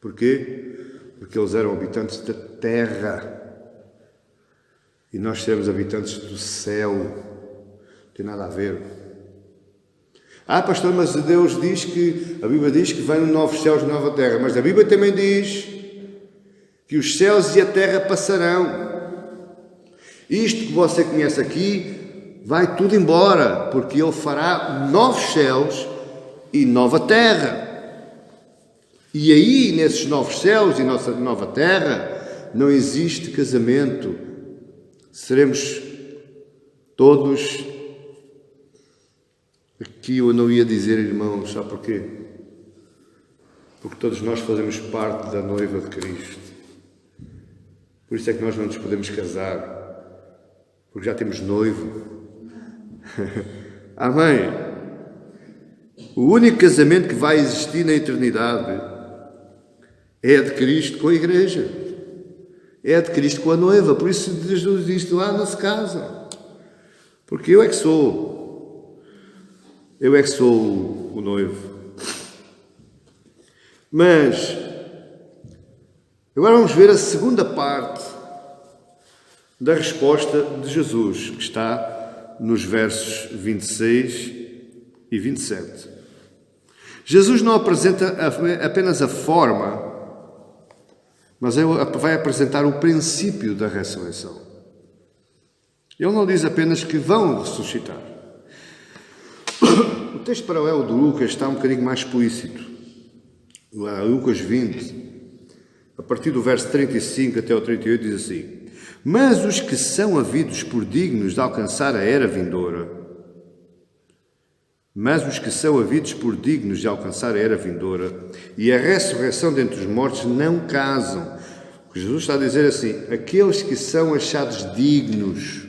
Porquê? Porque eles eram habitantes da terra. e nós sermos habitantes do céu. Não tem nada a ver. Pastor, mas Deus diz que, a Bíblia diz que vem novos céus e nova terra, mas a Bíblia também diz que os céus e a terra passarão. Isto que você conhece aqui vai tudo embora, porque Ele fará novos céus e nova terra. E aí, nesses novos céus e nossa nova terra, não existe casamento. Seremos todos... Aqui eu não ia dizer irmãos, sabe porquê? Porque todos nós fazemos parte da noiva de Cristo. Por isso é que nós não nos podemos casar, porque já temos noivo. Amém? O único casamento que vai existir na eternidade é de Cristo com a igreja. É de Cristo com a noiva. Por isso Jesus diz lá, não se casam. Porque eu é que sou o noivo. Mas, agora vamos ver a segunda parte da resposta de Jesus, que está nos versos 26 e 27. Jesus não apresenta apenas a forma, mas ele vai apresentar o princípio da ressurreição. Ele não diz apenas que vão ressuscitar. O texto paralelo do Lucas está um bocadinho mais explícito. Lucas 20, a partir do verso 35 até o 38, diz assim: mas os que são havidos por dignos de alcançar a era vindoura, e a ressurreição dentre os mortos não casam. Jesus está a dizer assim: aqueles que são achados dignos,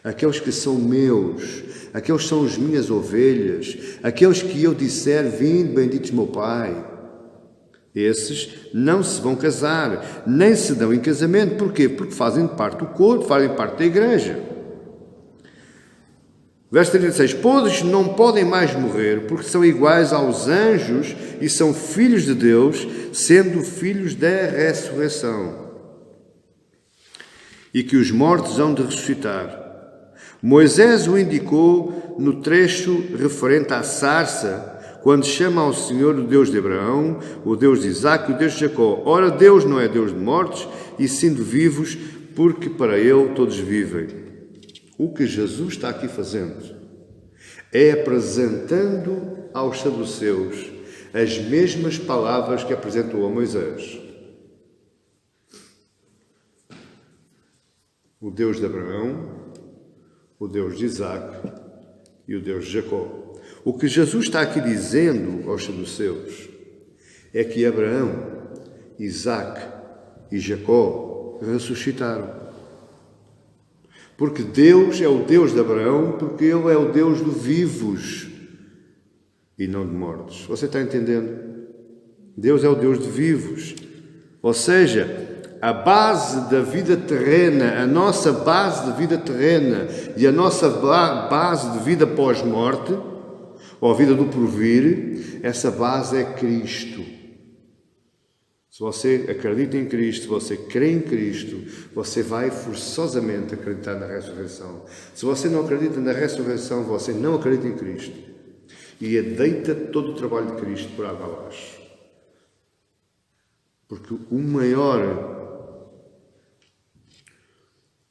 aqueles que são meus, aqueles que são as minhas ovelhas, aqueles que eu disser, vinde, benditos meu Pai, esses não se vão casar, nem se dão em casamento. Porquê? Porque fazem parte do corpo, fazem parte da igreja. Verso 36, pois não podem mais morrer, porque são iguais aos anjos e são filhos de Deus, sendo filhos da ressurreição. E que os mortos hão de ressuscitar. Moisés o indicou no trecho referente à sarça, quando chama ao Senhor o Deus de Abraão, o Deus de Isaque e o Deus de Jacó. Ora, Deus não é Deus de mortos, e sim de vivos, porque para Ele todos vivem. O que Jesus está aqui fazendo é apresentando aos saduceus as mesmas palavras que apresentou a Moisés. O Deus de Abraão, o Deus de Isaque e o Deus de Jacó. O que Jesus está aqui dizendo aos saduceus é que Abraão, Isaque e Jacó ressuscitaram. Porque Deus é o Deus de Abraão, porque Ele é o Deus de vivos e não de mortos. Você está entendendo? Deus é o Deus de vivos. Ou seja, a base da vida terrena, a nossa base de vida terrena e a nossa base de vida pós-morte, ou a vida do porvir, essa base é Cristo. Se você acredita em Cristo, se você crê em Cristo, você vai forçosamente acreditar na ressurreição. Se você não acredita na ressurreição, você não acredita em Cristo. E deita todo o trabalho de Cristo por água abaixo. Porque o maior...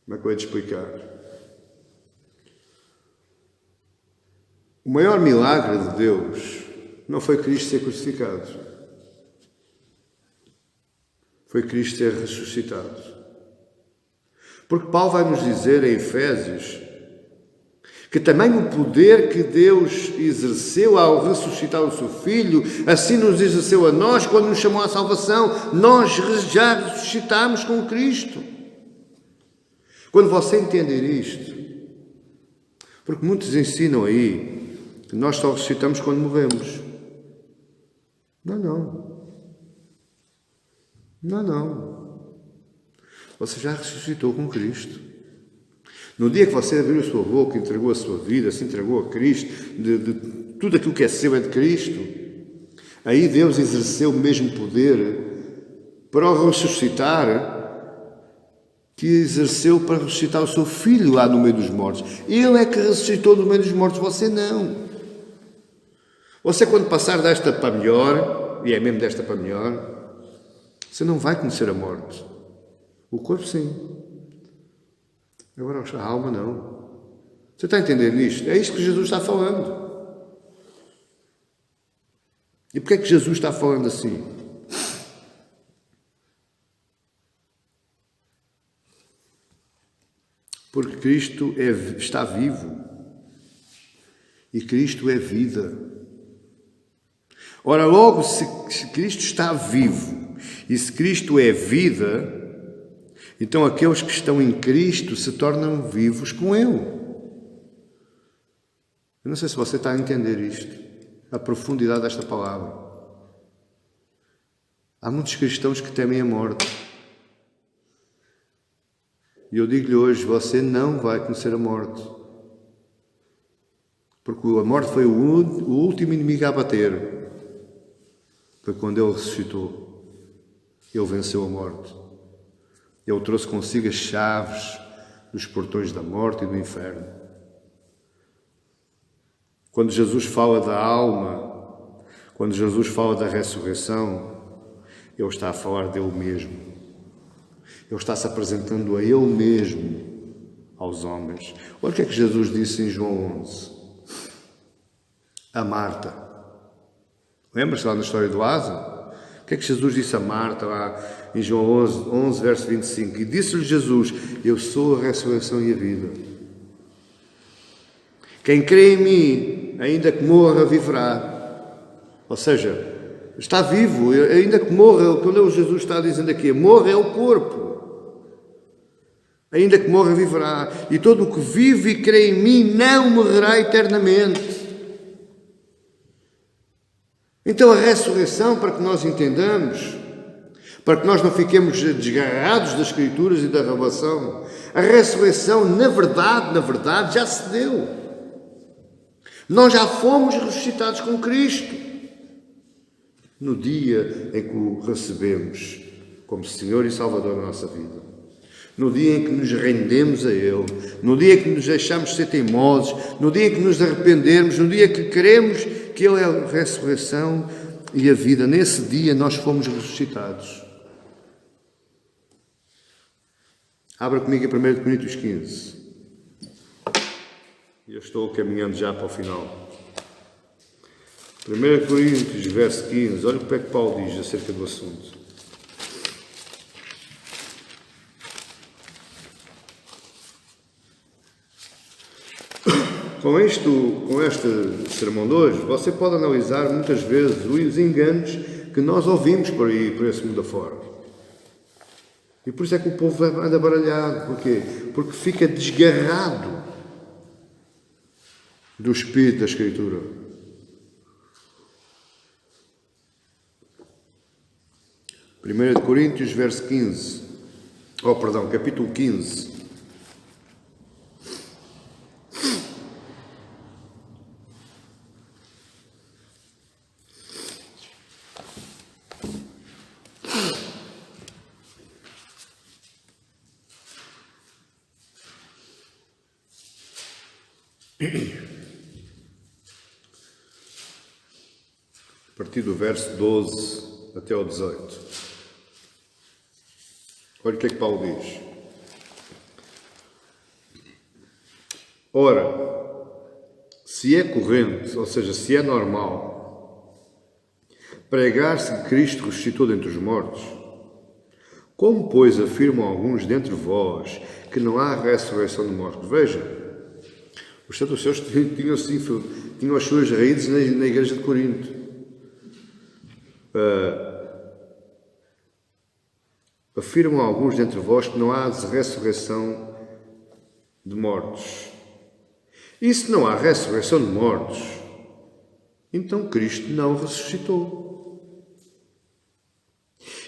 Como é que eu ia te explicar? O maior milagre de Deus não foi Cristo ser crucificado. Foi Cristo ser ressuscitado. Porque Paulo vai nos dizer em Efésios que também o poder que Deus exerceu ao ressuscitar o seu Filho, assim nos exerceu a nós quando nos chamou à salvação. Nós já ressuscitámos com Cristo. Quando você entender isto, porque muitos ensinam aí que nós só ressuscitamos quando morremos. Não. Você já ressuscitou com Cristo. No dia que você abriu a sua boca, entregou a sua vida, se entregou a Cristo, de tudo aquilo que é seu é de Cristo, aí Deus exerceu o mesmo poder para o ressuscitar que exerceu para ressuscitar o seu filho lá no meio dos mortos. Ele é que ressuscitou no meio dos mortos, você não. Você, quando passar desta para melhor, e é mesmo desta para melhor, você não vai conhecer a morte. O corpo, sim. Agora, a alma, não. Você está a entender isto? É isto que Jesus está falando. E porquê é que Jesus está falando assim? Porque Cristo está vivo. E Cristo é vida. Ora, logo, se Cristo está vivo e se Cristo é vida, então aqueles que estão em Cristo se tornam vivos com Ele. Eu não sei se você está a entender isto, a profundidade desta palavra. Há muitos cristãos que temem a morte. E eu digo-lhe hoje, você não vai conhecer a morte. Porque a morte foi o último inimigo a bater. Foi quando Ele ressuscitou. Ele venceu a morte. Ele trouxe consigo as chaves dos portões da morte e do inferno. Quando Jesus fala da alma, quando Jesus fala da ressurreição, Ele está a falar dele mesmo. Ele está se apresentando a Ele mesmo aos homens. Olha o que é que Jesus disse em João 11. A Marta. Lembra-se lá na história do Lázaro? O que é que Jesus disse a Marta lá em João 11, verso 25? E disse-lhe Jesus, eu sou a ressurreição e a vida. Quem crê em mim, ainda que morra, viverá. Ou seja, está vivo, ainda que morra, quando Jesus está dizendo aqui, morra é o corpo. Ainda que morra, viverá. E todo o que vive e crê em mim não morrerá eternamente. Então a ressurreição, para que nós entendamos, para que nós não fiquemos desgarrados das Escrituras e da revelação, a ressurreição, na verdade, já se deu. Nós já fomos ressuscitados com Cristo no dia em que o recebemos como Senhor e Salvador da nossa vida. No dia em que nos rendemos a Ele, no dia em que nos deixamos ser teimosos, no dia em que nos arrependermos, no dia que queremos que Ele é a ressurreição e a vida, nesse dia nós fomos ressuscitados. Abra comigo em 1 Coríntios 15. Eu estou caminhando já para o final. 1 Coríntios, verso 15. Olha o que é que Paulo diz acerca do assunto. Com este sermão de hoje, você pode analisar muitas vezes os enganos que nós ouvimos por aí, por esse mundo afora. E por isso é que o povo anda baralhado. Porquê? Porque fica desgarrado do Espírito da Escritura. Primeira de Coríntios, verso 15. Capítulo 15. A partir do verso 12 até ao 18. Olha o que é que Paulo diz. Ora, se é corrente, ou seja, se é normal, pregar-se que Cristo ressuscitou dentre os mortos, como, pois, afirmam alguns dentre vós que não há ressurreição de mortos? Veja, os saduceus tinham as suas raízes na igreja de Corinto. Afirmam alguns dentre vós que não há ressurreição de mortos. E se não há ressurreição de mortos, então Cristo não ressuscitou.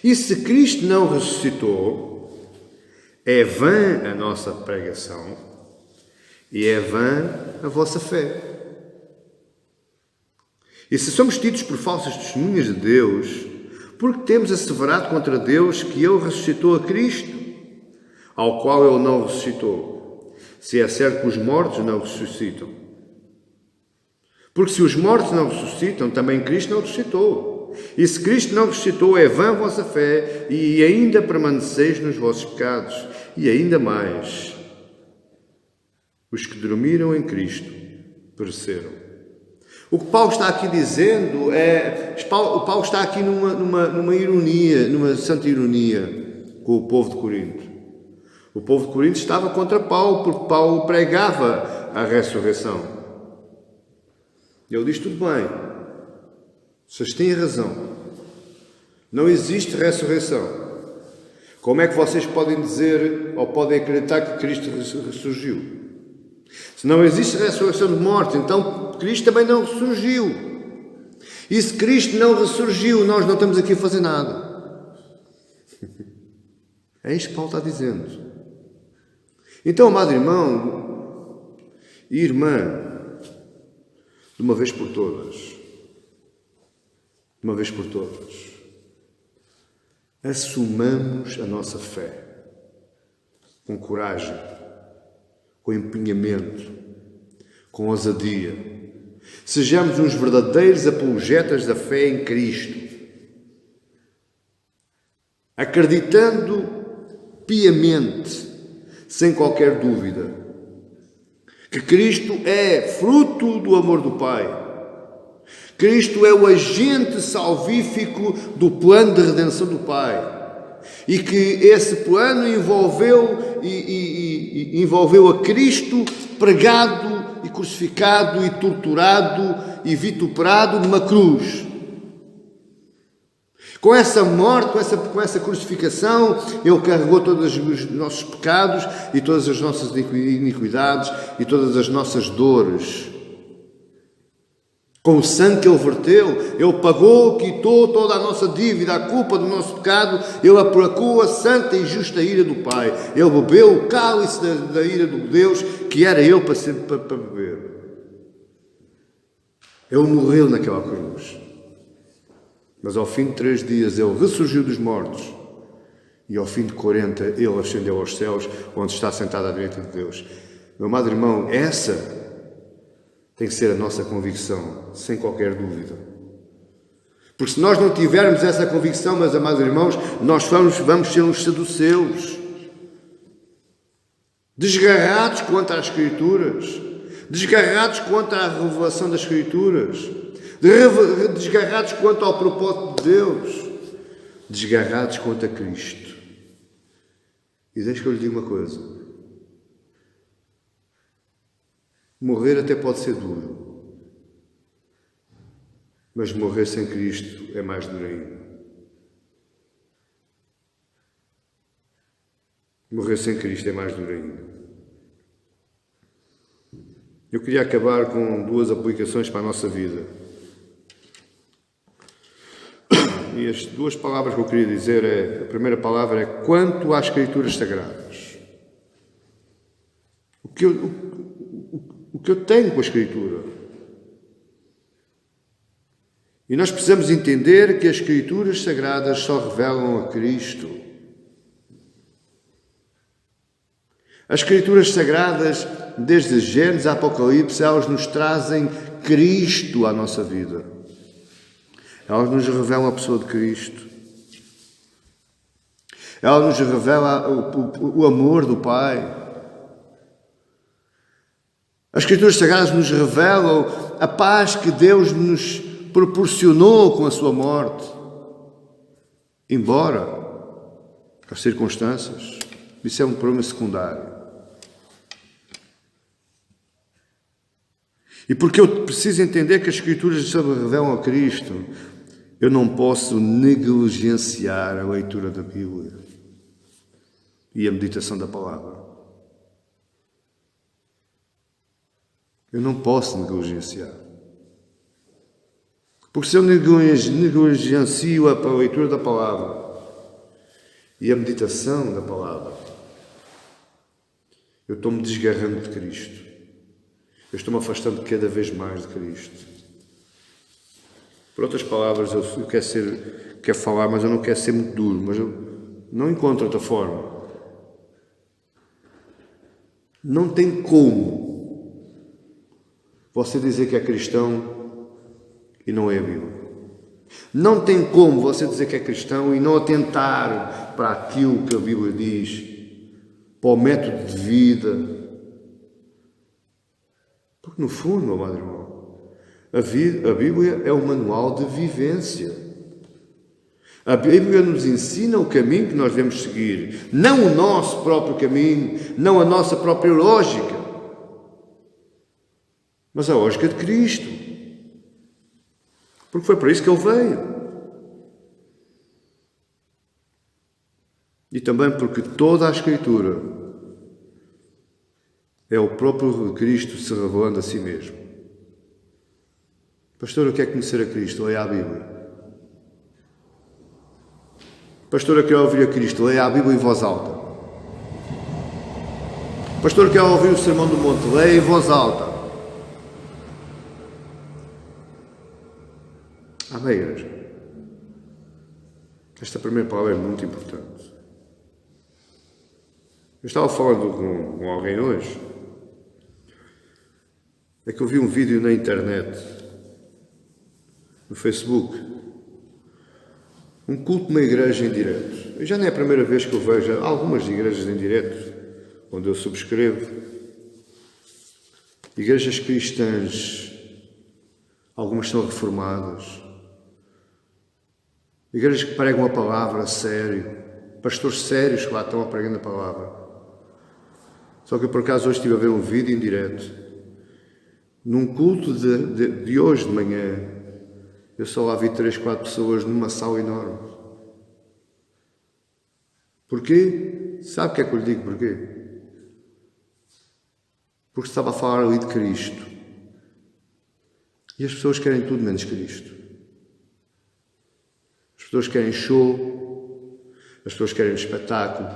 E se Cristo não ressuscitou, é vã a nossa pregação e é vã a vossa fé. E se somos tidos por falsas testemunhas de Deus, porque temos asseverado contra Deus que Ele ressuscitou a Cristo, ao qual ele não ressuscitou, se é certo que os mortos não ressuscitam. Porque se os mortos não ressuscitam, também Cristo não ressuscitou. E se Cristo não ressuscitou, é vã a vossa fé, e ainda permaneceis nos vossos pecados. E ainda mais, os que dormiram em Cristo pereceram. O que Paulo está aqui dizendo Paulo está aqui numa ironia, numa santa ironia com o povo de Corinto. O povo de Corinto estava contra Paulo, porque Paulo pregava a ressurreição. Ele diz, tudo bem, vocês têm razão, não existe ressurreição. Como é que vocês podem dizer, ou podem acreditar que Cristo ressurgiu? Se não existe ressurreição de morte, então Cristo também não ressurgiu. E se Cristo não ressurgiu, nós não estamos aqui a fazer nada. É isto que Paulo está dizendo. Então, amado irmão e irmã, de uma vez por todas, assumamos a nossa fé com coragem, com empenhamento, com ousadia. Sejamos uns verdadeiros apologetas da fé em Cristo, acreditando piamente, sem qualquer dúvida, que Cristo é fruto do amor do Pai. Cristo é o agente salvífico do plano de redenção do Pai. E que esse plano envolveu a Cristo pregado e crucificado e torturado e vituperado numa cruz. Com essa morte, com essa crucificação, Ele carregou todos os nossos pecados e todas as nossas iniquidades e todas as nossas dores. Com o sangue que Ele verteu, Ele pagou, quitou toda a nossa dívida, a culpa do nosso pecado, Ele aplacou a santa e justa ira do Pai. Ele bebeu o cálice da ira de Deus, que era Ele para beber. Ele morreu naquela cruz. Mas ao fim de 3 dias Ele ressurgiu dos mortos e ao fim de 40 Ele ascendeu aos céus, onde está sentado à direita de Deus. Meu amado irmão, essa tem que ser a nossa convicção, sem qualquer dúvida. Porque se nós não tivermos essa convicção, meus amados irmãos, nós vamos ser uns saduceus, desgarrados quanto às Escrituras, desgarrados quanto à revelação das Escrituras, desgarrados quanto ao propósito de Deus, desgarrados quanto a Cristo. E deixe que eu lhe diga uma coisa: morrer até pode ser duro, mas morrer sem Cristo é mais duro ainda. Morrer sem Cristo é mais duro ainda. Eu queria acabar com 2 aplicações para a nossa vida. E as 2 palavras que eu queria dizer a primeira palavra é quanto às Escrituras Sagradas. O que eu tenho com a Escritura. E nós precisamos entender que as Escrituras Sagradas só revelam a Cristo. As Escrituras Sagradas, desde Gênesis a Apocalipse, elas nos trazem Cristo à nossa vida. Elas nos revelam a pessoa de Cristo. Elas nos revelam o amor do Pai. As Escrituras Sagradas nos revelam a paz que Deus nos proporcionou com a sua morte. Embora as circunstâncias, isso é um problema secundário. E porque eu preciso entender que as Escrituras revelam a Cristo, eu não posso negligenciar a leitura da Bíblia e a meditação da palavra. Eu não posso negligenciar. Porque se eu negligencio a leitura da palavra e a meditação da palavra, eu estou-me desgarrando de Cristo. Eu estou-me afastando cada vez mais de Cristo. Por outras palavras, eu quero falar, mas eu não quero ser muito duro, mas eu não encontro outra forma. Não tem como você dizer que é cristão e não é a Bíblia. Não tem como você dizer que é cristão e não atentar para aquilo que a Bíblia diz, para o método de vida. Porque, no fundo, meu amado irmão, a Bíblia é um manual de vivência. A Bíblia nos ensina o caminho que nós devemos seguir, não o nosso próprio caminho, não a nossa própria lógica, mas a lógica de Cristo. Porque foi para isso que Ele veio. E também porque toda a Escritura é o próprio Cristo se revelando a si mesmo. Pastor, eu quero conhecer a Cristo, leia a Bíblia. Pastor, eu quero ouvir a Cristo, leia a Bíblia em voz alta. Pastor, eu quero ouvir o Sermão do Monte, leia em voz alta. Amém, igreja? Esta primeira palavra é muito importante. Eu estava falando com alguém hoje. É que eu vi um vídeo na internet, no Facebook, um culto de uma igreja em direto. E já não é a primeira vez que eu vejo algumas igrejas em direto, onde eu subscrevo. Igrejas cristãs, algumas são reformadas. Igrejas que pregam a palavra a sério, pastores sérios que lá estão a pregando a palavra. Só que eu por acaso hoje estive a ver um vídeo em direto, num culto de hoje de manhã, eu só lá vi 3, 4 pessoas numa sala enorme. Porquê? Sabe o que é que eu lhe digo porquê? Porque estava a falar ali de Cristo. E as pessoas querem tudo menos Cristo. As pessoas querem show, as pessoas querem espetáculo,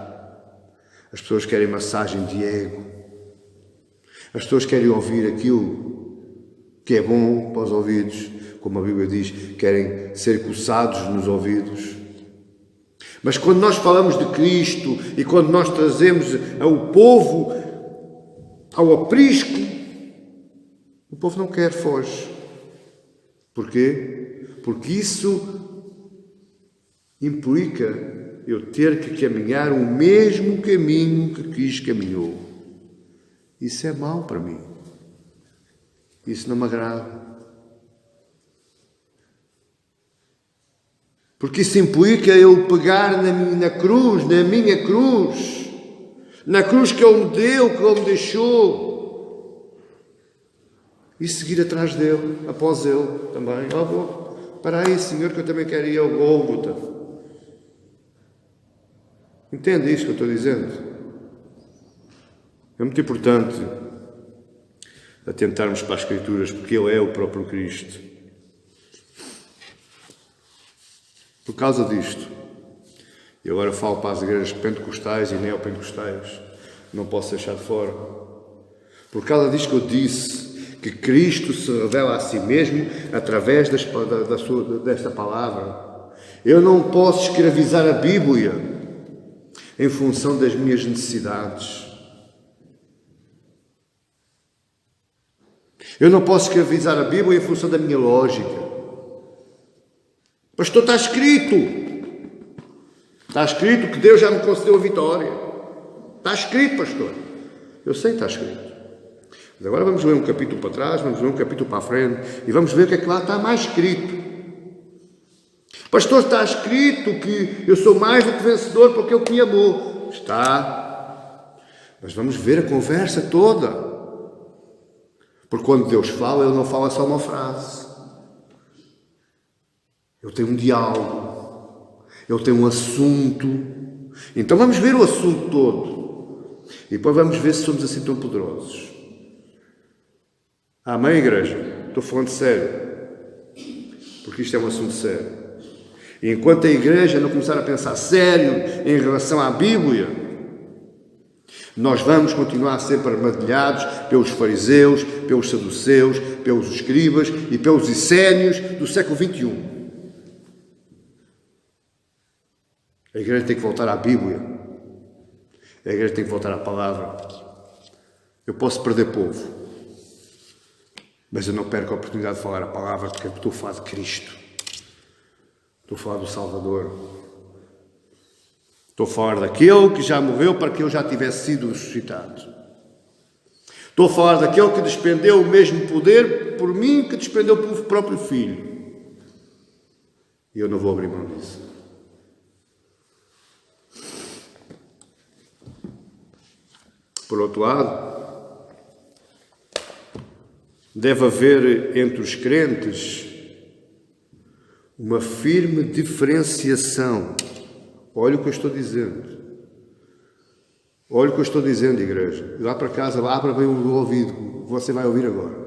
as pessoas querem massagem de ego, as pessoas querem ouvir aquilo que é bom para os ouvidos, como a Bíblia diz, querem ser coçados nos ouvidos. Mas quando nós falamos de Cristo e quando nós trazemos o povo ao aprisco, o povo não quer, foge. Porquê? Porque isso implica eu ter que caminhar o mesmo caminho que Cristo caminhou. Isso é mau para mim. Isso não me agrada. Porque isso implica eu pegar na minha cruz, na cruz que Ele me deu, que Ele me deixou, e seguir atrás dele, após Ele também. Para aí, Senhor, que eu também quero ir ao Gólgota. Entende isto que eu estou dizendo? É muito importante atentarmos para as Escrituras, porque Ele é o próprio Cristo. Por causa disto, e agora falo para as igrejas pentecostais e neopentecostais, não posso deixar de fora. Por causa disto que eu disse, que Cristo se revela a si mesmo através desta palavra. Eu não posso escravizar a Bíblia em função das minhas necessidades. Eu não posso escravizar a Bíblia em função da minha lógica. Pastor, está escrito. Está escrito que Deus já me concedeu a vitória. Está escrito, pastor. Eu sei que está escrito. Mas agora vamos ler um capítulo para trás, vamos ler um capítulo para a frente e vamos ver o que é que lá está mais escrito. Pastor, está escrito que eu sou mais do que vencedor porque Ele me amou. Está. Mas vamos ver a conversa toda. Porque quando Deus fala, Ele não fala só uma frase. Ele tem um diálogo. Ele tem um assunto. Então vamos ver o assunto todo. E depois vamos ver se somos assim tão poderosos. Amém, igreja? Estou falando sério. Porque isto é um assunto sério. E enquanto a igreja não começar a pensar sério em relação à Bíblia, nós vamos continuar sempre armadilhados pelos fariseus, pelos saduceus, pelos escribas e pelos essénios do século XXI. A igreja tem que voltar à Bíblia. A igreja tem que voltar à palavra.
Eu posso perder povo, mas eu não perco a oportunidade de falar a palavra, porque estou a falar de Cristo. Estou a falar do Salvador. Estou a falar daquele que já morreu para que eu já tivesse sido ressuscitado. Estou a falar daquele que despendeu o mesmo poder por mim que despendeu pelo próprio Filho. E eu não vou abrir mão disso. Por outro lado, deve haver entre os crentes uma firme diferenciação. Olha o que eu estou dizendo. Olha o que eu estou dizendo, igreja. Lá para casa, abra bem o ouvido, que você vai ouvir agora.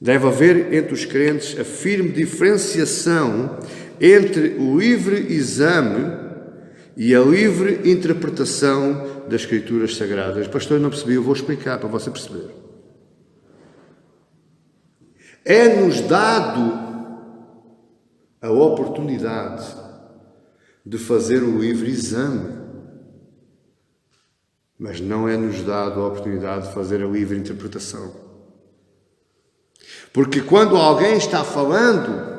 Deve haver entre os crentes a firme diferenciação entre o livre exame e a livre interpretação das Escrituras Sagradas. Pastor, eu não percebi, eu vou explicar para você perceber. É-nos dado a oportunidade de fazer o livre exame, mas não é-nos dado a oportunidade de fazer a livre interpretação. Porque quando alguém está falando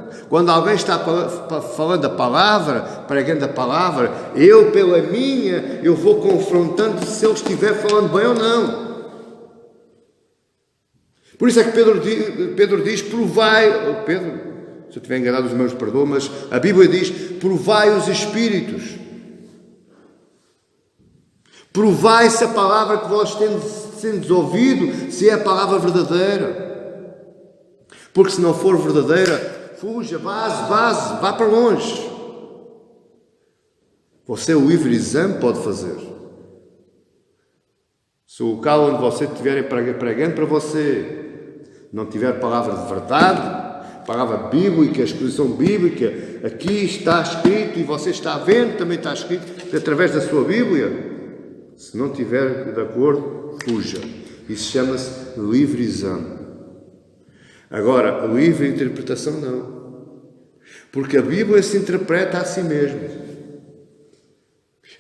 a palavra, pregando a palavra, eu vou confrontando se ele estiver falando bem ou não. Por isso é que Pedro diz, provai, Pedro, se eu estiver enganado, os meus perdoam, mas a Bíblia diz, provai os Espíritos. Provai se a palavra que vós tendes ouvido, se é a palavra verdadeira. Porque se não for verdadeira, fuja, vá para longe. Você o livre exame pode fazer. Se o local onde você estiver pregando para você não tiver palavra de verdade, palavra bíblica, exposição bíblica, aqui está escrito e você está vendo, também está escrito através da sua Bíblia. Se não estiver de acordo, fuja. Isso chama-se livre exame. Agora, a livre interpretação não. Porque a Bíblia se interpreta a si mesma.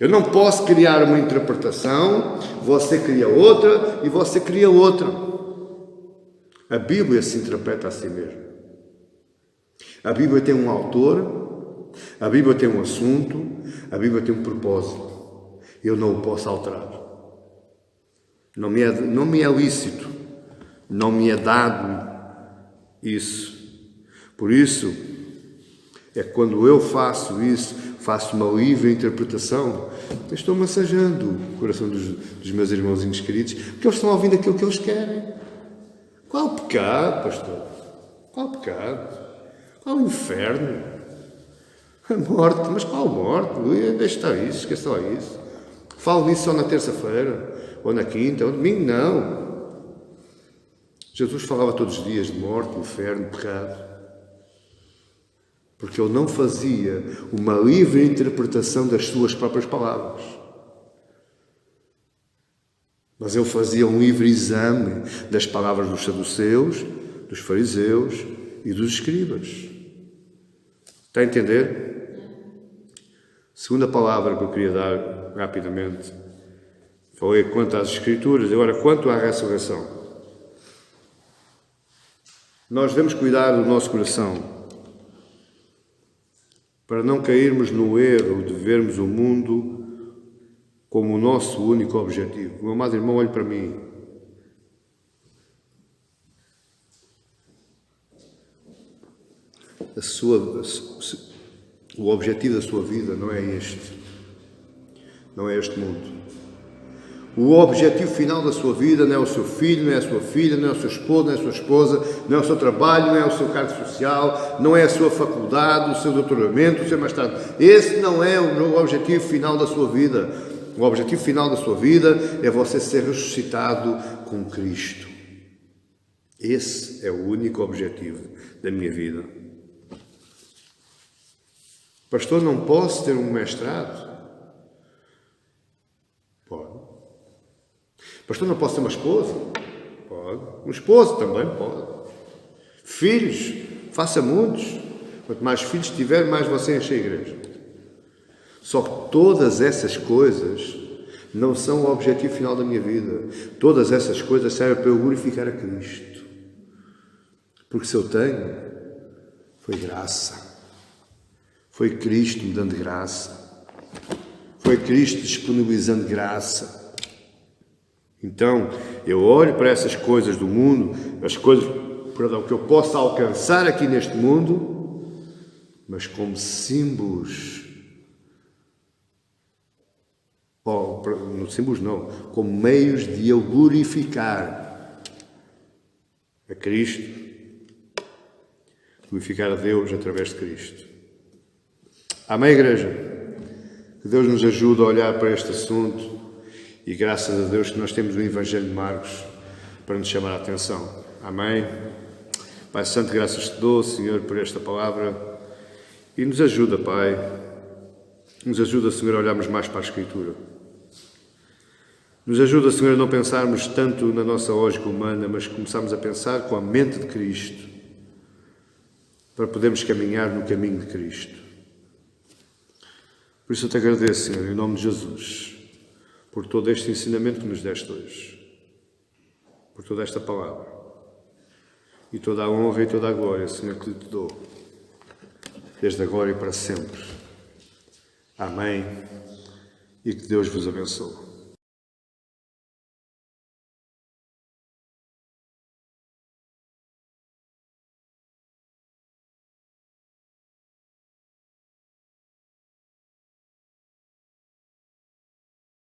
Eu não posso criar uma interpretação, você cria outra e você cria outra. A Bíblia se interpreta a si mesma. A Bíblia tem um autor, a Bíblia tem um assunto, a Bíblia tem um propósito. Eu não o posso alterar. Não me é lícito, não me é dado isso. Por isso, é quando eu faço isso, faço uma livre interpretação, eu estou massageando o coração dos meus irmãozinhos queridos, porque eles estão ouvindo aquilo que eles querem. Qual o pecado, pastor? Qual o pecado? Qual o inferno? A morte, mas qual morte? Deixa estar isso, esqueça lá isso. Falo nisso só na terça-feira, ou na quinta, ou no domingo, não. Jesus falava todos os dias de morte, inferno, pecado. Porque ele não fazia uma livre interpretação das suas próprias palavras. Mas ele fazia um livre exame das palavras dos saduceus, dos fariseus e dos escribas. Está a entender? Segunda palavra que eu queria dar rapidamente. Falei quanto às Escrituras, agora quanto à ressurreição. Nós devemos cuidar do nosso coração para não cairmos no erro de vermos o mundo como o nosso único objetivo. Meu amado irmão, olhe para mim. O objetivo da sua vida não é este. Não é este mundo. O objetivo final da sua vida não é o seu filho, não é a sua filha, não é o seu esposo, não é a sua esposa, não é o seu trabalho, não é o seu cargo social, não é a sua faculdade, o seu doutoramento, o seu mestrado. Esse não é o objetivo final da sua vida. O objetivo final da sua vida é você ser ressuscitado com Cristo. Esse é o único objetivo da minha vida. Pastor, não posso ter um mestrado? Pode. Pastor, não posso ter uma esposa? Pode. Um esposo também pode. Filhos, faça muitos. Quanto mais filhos tiver, mais você enche a igreja. Só que todas essas coisas não são o objetivo final da minha vida. Todas essas coisas servem para eu glorificar a Cristo. Porque se eu tenho, foi graça. Foi Cristo me dando graça. Foi Cristo disponibilizando graça. Então, eu olho para essas coisas do mundo, as coisas, que eu posso alcançar aqui neste mundo, mas como símbolos, não símbolos não, como meios de eu glorificar a Cristo, glorificar a Deus através de Cristo. Amém, igreja? Que Deus nos ajude a olhar para este assunto e graças a Deus que nós temos o Evangelho de Marcos para nos chamar a atenção. Amém? Pai Santo, graças te dou, Senhor, por esta palavra e nos ajuda, Pai. Nos ajuda, Senhor, a olharmos mais para a Escritura. Nos ajuda, Senhor, a não pensarmos tanto na nossa lógica humana, mas começarmos a pensar com a mente de Cristo, para podermos caminhar no caminho de Cristo. Por isso eu te agradeço, Senhor, em nome de Jesus, por todo este ensinamento que nos deste hoje, por toda esta palavra, e toda a honra e toda a glória, Senhor, que te dou, desde agora e para sempre. Amém. E que Deus vos abençoe.